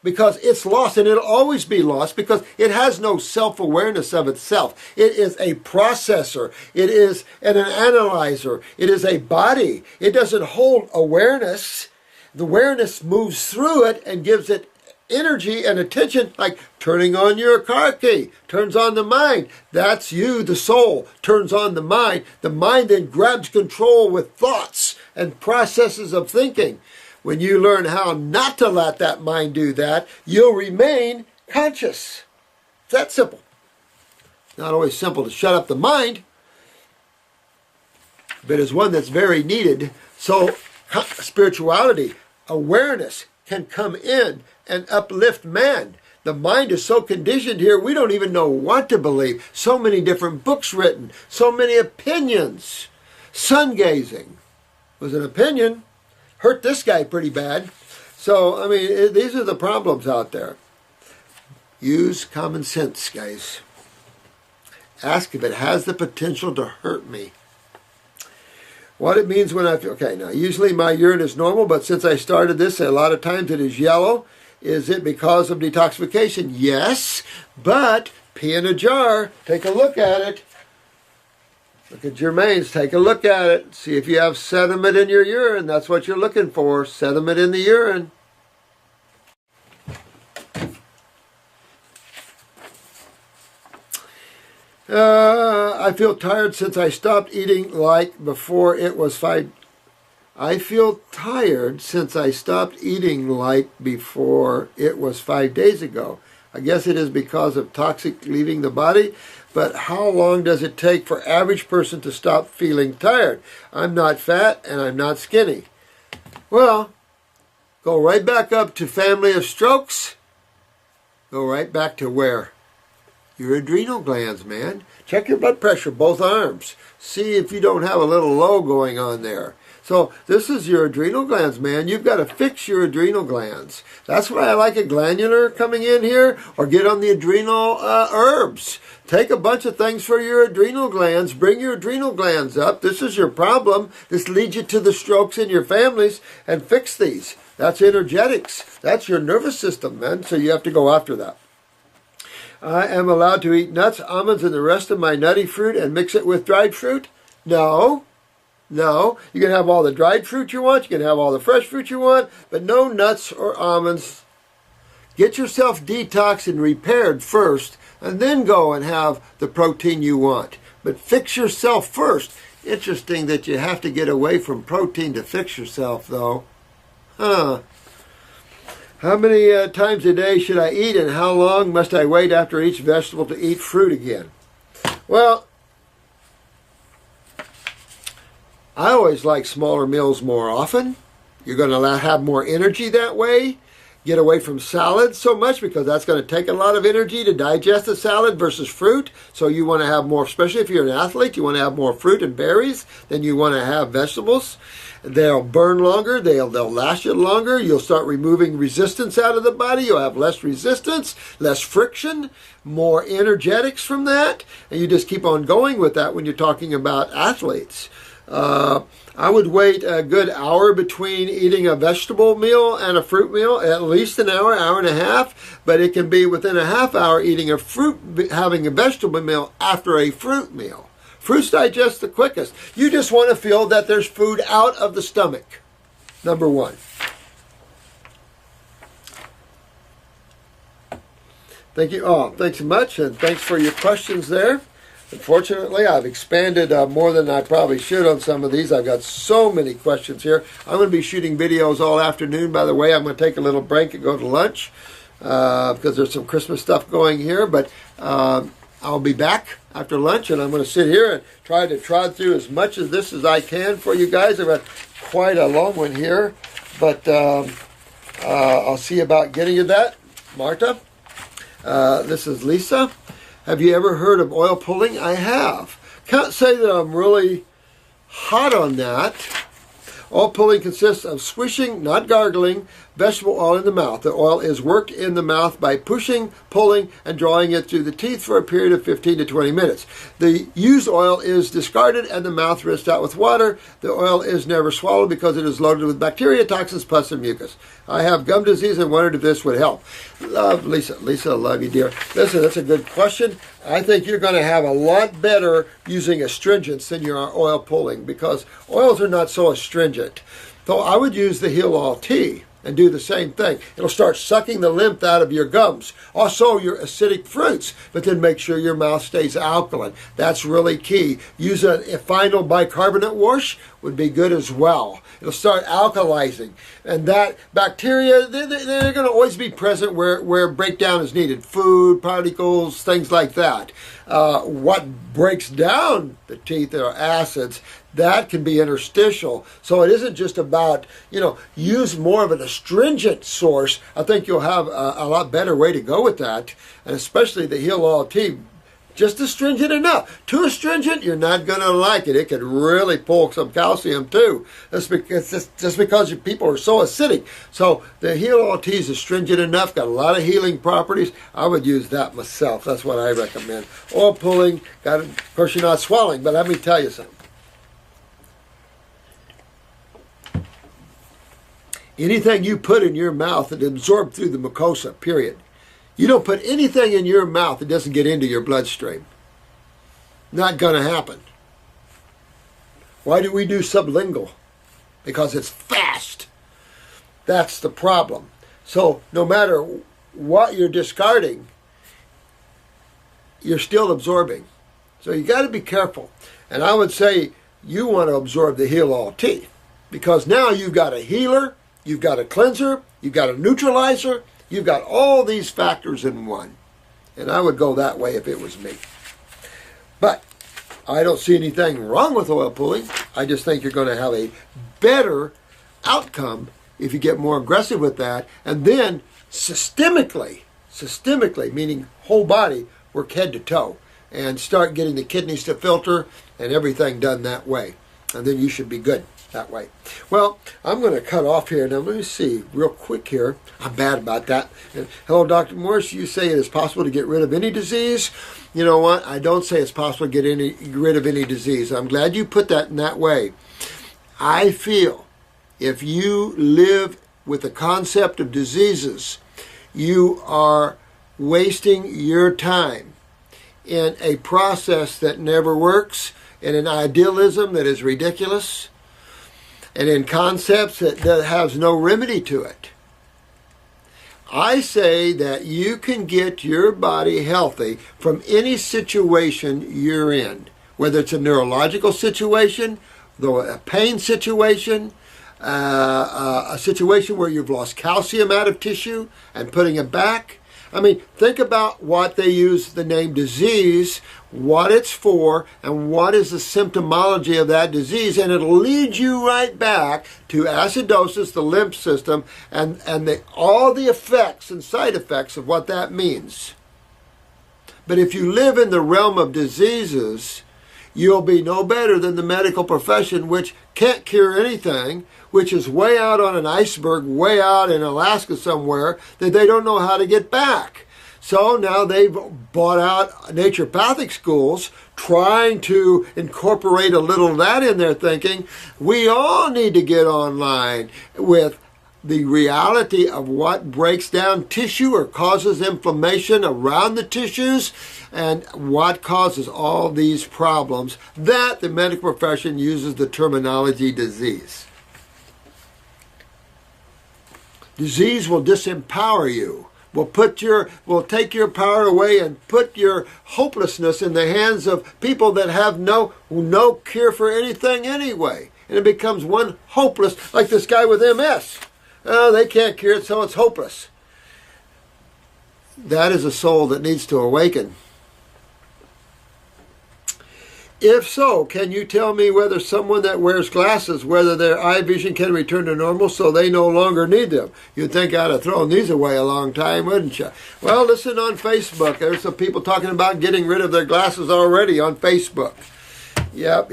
S2: Because it's lost, and it'll always be lost, because it has no self-awareness of itself. It is a processor. It is an analyzer. It is a body. It doesn't hold awareness. The awareness moves through it and gives it energy and attention, like turning on your car key, turns on the mind. That's you, the soul, turns on the mind. The mind then grabs control with thoughts and processes of thinking. When you learn how not to let that mind do that, you'll remain conscious. It's that simple. Not always simple to shut up the mind, but it's one that's very needed. So spirituality, awareness can come in and uplift man. The mind is so conditioned here, we don't even know what to believe. So many different books written, so many opinions. Sun gazing was an opinion. Hurt this guy pretty bad. So, these are the problems out there. Use common sense, guys. Ask if it has the potential to hurt me. What it means when I feel, okay, now usually my urine is normal, but since I started this, a lot of times it is yellow. Is it because of detoxification? Yes, but pee in a jar. Take a look at it. Look at Germain's. Take a look at it. See if you have sediment in your urine. That's what you're looking for. Sediment in the urine. I feel tired since I stopped eating like before it was 5. I feel tired since I stopped eating like before it was 5 days ago. I guess it is because of toxic leaving the body. But how long does it take for average person to stop feeling tired? I'm not fat and I'm not skinny. Well, go right back up to family of strokes. Go right back to where? Your adrenal glands, man. Check your blood pressure, both arms. See if you don't have a little low going on there. So this is your adrenal glands, man. You've got to fix your adrenal glands. That's why I like a glandular coming in here, or get on the adrenal herbs. Take a bunch of things for your adrenal glands. Bring your adrenal glands up. This is your problem. This leads you to the strokes in your families, and fix these. That's energetics. That's your nervous system, man. So you have to go after that. I am allowed to eat nuts, almonds, and the rest of my nutty fruit and mix it with dried fruit? No. No. You can have all the dried fruit you want. You can have all the fresh fruit you want, but no nuts or almonds. Get yourself detoxed and repaired first, and then go and have the protein you want. But fix yourself first. Interesting that you have to get away from protein to fix yourself, though. Huh. How many times a day should I eat, and how long must I wait after each vegetable to eat fruit again? Well, I always like smaller meals more often. You're going to have more energy that way. Get away from salads so much, because that's going to take a lot of energy to digest a salad versus fruit. So you want to have more, especially if you're an athlete, you want to have more fruit and berries than you want to have vegetables. They'll burn longer. They'll last you longer. You'll start removing resistance out of the body. You'll have less resistance, less friction, more energetics from that. And you just keep on going with that when you're talking about athletes. I would wait a good hour between eating a vegetable meal and a fruit meal, at least an hour, hour and a half, but it can be within a half hour eating a fruit, having a vegetable meal after a fruit meal. Fruits digest the quickest. You just want to feel that there's food out of the stomach. Number one. Thank you. Oh, thanks so much, and thanks for your questions there. Unfortunately, I've expanded more than I probably should on some of these. I've got so many questions here. I'm going to be shooting videos all afternoon. By the way, I'm going to take a little break and go to lunch because there's some Christmas stuff going here. But I'll be back after lunch, and I'm going to sit here and try to trot through as much of this as I can for you guys. I've got quite a long one here, but I'll see about getting you that. Marta, this is Lisa. Have you ever heard of oil pulling? I have. Can't say that I'm really hot on that. Oil pulling consists of swishing, not gargling, vegetable oil in the mouth. The oil is worked in the mouth by pushing, pulling, and drawing it through the teeth for a period of 15 to 20 minutes. The used oil is discarded and the mouth rinsed out with water. The oil is never swallowed because it is loaded with bacteria, toxins, pus, and mucus. I have gum disease and wondered if this would help. Love, Lisa. Lisa, love you, dear. Listen, that's a good question. I think you're going to have a lot better using astringents than you are oil pulling, because oils are not so astringent. So I would use the Heal All tea and do the same thing. It'll start sucking the lymph out of your gums. Also your acidic fruits, but then make sure your mouth stays alkaline. That's really key. Use a final bicarbonate wash would be good as well. It'll start alkalizing. And that bacteria, they're going to always be present where breakdown is needed. Food, particles, things like that. What breaks down the teeth are acids. That can be interstitial. So it isn't just about, use more of an astringent source. I think you'll have a lot better way to go with that. And especially the Heal All tea. Just astringent enough. Too astringent, you're not going to like it. It could really pull some calcium too. That's because, just because people are so acidic. So the Heal All tea is astringent enough, got a lot of healing properties. I would use that myself. That's what I recommend. Oil pulling, of course you're not swallowing, but let me tell you something. Anything you put in your mouth is absorbed through the mucosa, period. You don't put anything in your mouth that doesn't get into your bloodstream. Not going to happen. Why do we do sublingual? Because it's fast. That's the problem. So no matter what you're discarding, you're still absorbing. So you got to be careful. And I would say you want to absorb the Heal All Tea, because now you've got a healer, you've got a cleanser, you've got a neutralizer, you've got all these factors in one. And I would go that way if it was me. But I don't see anything wrong with oil pulling. I just think you're going to have a better outcome if you get more aggressive with that. And then systemically, meaning whole body, work head to toe and start getting the kidneys to filter and everything done that way. And then you should be good that way. Well, I'm going to cut off here. Now, let me see real quick here. I'm bad about that. And, hello, Dr. Morse. You say it is possible to get rid of any disease. You know what? I don't say it's possible to get rid of any disease. I'm glad you put that in that way. I feel if you live with the concept of diseases, you are wasting your time in a process that never works, in an idealism that is ridiculous, and in concepts that has no remedy to it. I say that you can get your body healthy from any situation you're in, whether it's a neurological situation, a pain situation, a situation where you've lost calcium out of tissue and putting it back. I mean, think about what they use the name disease, what it's for, and what is the symptomology of that disease, and it'll lead you right back to acidosis, the lymph system, and all the effects and side effects of what that means. But if you live in the realm of diseases, you'll be no better than the medical profession, which can't cure anything, which is way out on an iceberg, way out in Alaska somewhere, that they don't know how to get back. So now they've bought out naturopathic schools, trying to incorporate a little of that in their thinking. We all need to get online with the reality of what breaks down tissue or causes inflammation around the tissues, and what causes all these problems that the medical profession uses the terminology disease. Disease will disempower you, will take your power away and put your hopelessness in the hands of people that have no cure for anything anyway. And it becomes one hopeless, like this guy with MS. Oh, they can't cure it, so it's hopeless. That is a soul that needs to awaken. If so, can you tell me whether someone that wears glasses, whether their eye vision can return to normal so they no longer need them? You'd think I'd have thrown these away a long time, wouldn't you? Well, listen on Facebook. There's some people talking about getting rid of their glasses already on Facebook. Yep.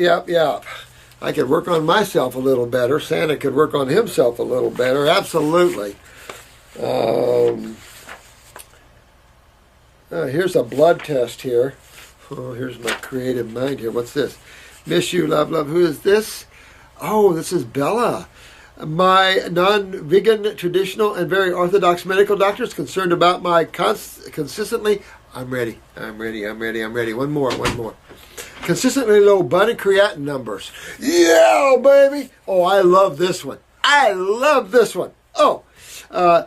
S2: I could work on myself a little better. Santa could work on himself a little better. Absolutely. Here's a blood test here. Oh, here's my creative mind here. What's this? Miss you, love. Who is this? Oh, this is Bella. My non-vegan, traditional, and very orthodox medical doctor is concerned about my consistently... I'm ready. One more. Consistently low blood and creatinine numbers. Yeah, baby. Oh, I love this one. Oh,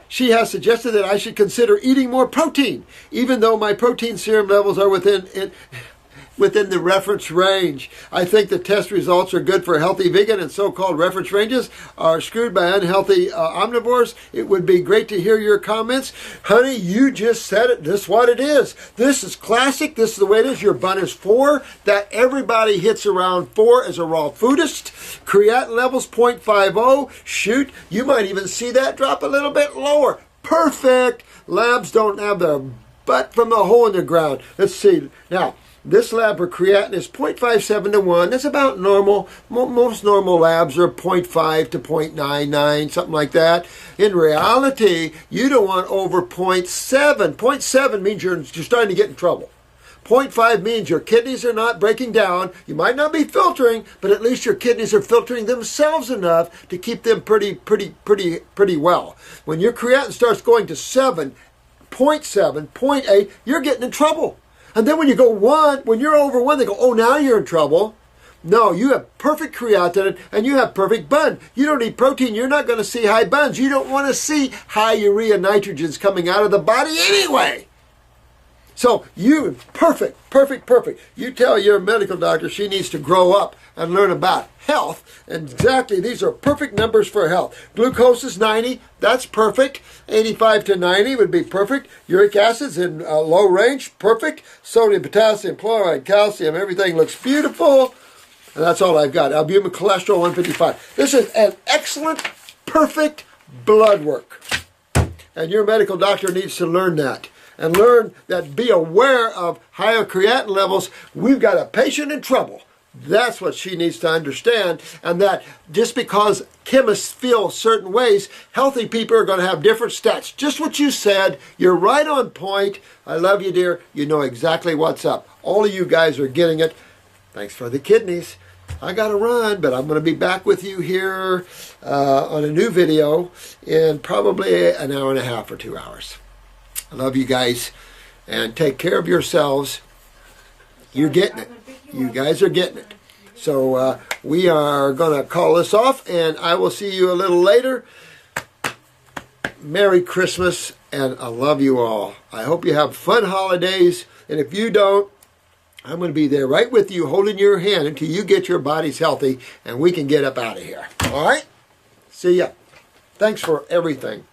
S2: she has suggested that I should consider eating more protein, even though my protein serum levels are within the reference range. I think the test results are good for healthy vegan, and so-called reference ranges are screwed by unhealthy omnivores. It would be great to hear your comments. Honey, you just said it. This is what it is. This is classic. This is the way it is. Your bun is 4. That everybody hits around 4 as a raw foodist. Creatinine levels 0.50. Shoot, you might even see that drop a little bit lower. Perfect. Labs don't have their butt from the hole in the ground. Let's see. Now, this lab for creatinine is 0.57 to 1. That's about normal. Most normal labs are 0.5 to 0.99, something like that. In reality, you don't want over 0.7. 0.7 means you're starting to get in trouble. 0.5 means your kidneys are not breaking down. You might not be filtering, but at least your kidneys are filtering themselves enough to keep them pretty well. When your creatinine starts going to 7, 0.7, 0.8, you're getting in trouble. And then when you go 1, when you're over 1, they go, oh, now you're in trouble. No, you have perfect creatinine and you have perfect bun. You don't need protein. You're not going to see high buns. You don't want to see high urea nitrogens coming out of the body anyway. So you, perfect. You tell your medical doctor she needs to grow up and learn about health. And exactly, these are perfect numbers for health. Glucose is 90. That's perfect. 85 to 90 would be perfect. Uric acid's in low range. Perfect. Sodium, potassium, chloride, calcium, everything looks beautiful. And that's all I've got. Albumin, cholesterol, 155. This is an excellent, perfect blood work. And your medical doctor needs to learn that. And learn that, be aware of higher creatinine levels. We've got a patient in trouble. That's what she needs to understand. And that just because chemists feel certain ways, healthy people are going to have different stats. Just what you said. You're right on point. I love you, dear. You know exactly what's up. All of you guys are getting it. Thanks for the kidneys. I got to run, but I'm going to be back with you here on a new video in probably an hour and a half or 2 hours. I love you guys, and take care of yourselves. You're getting it. You guys are getting it. So we are going to call this off, and I will see you a little later. Merry Christmas, and I love you all. I hope you have fun holidays, and if you don't, I'm going to be there right with you, holding your hand until you get your bodies healthy and we can get up out of here. All right? See ya. Thanks for everything.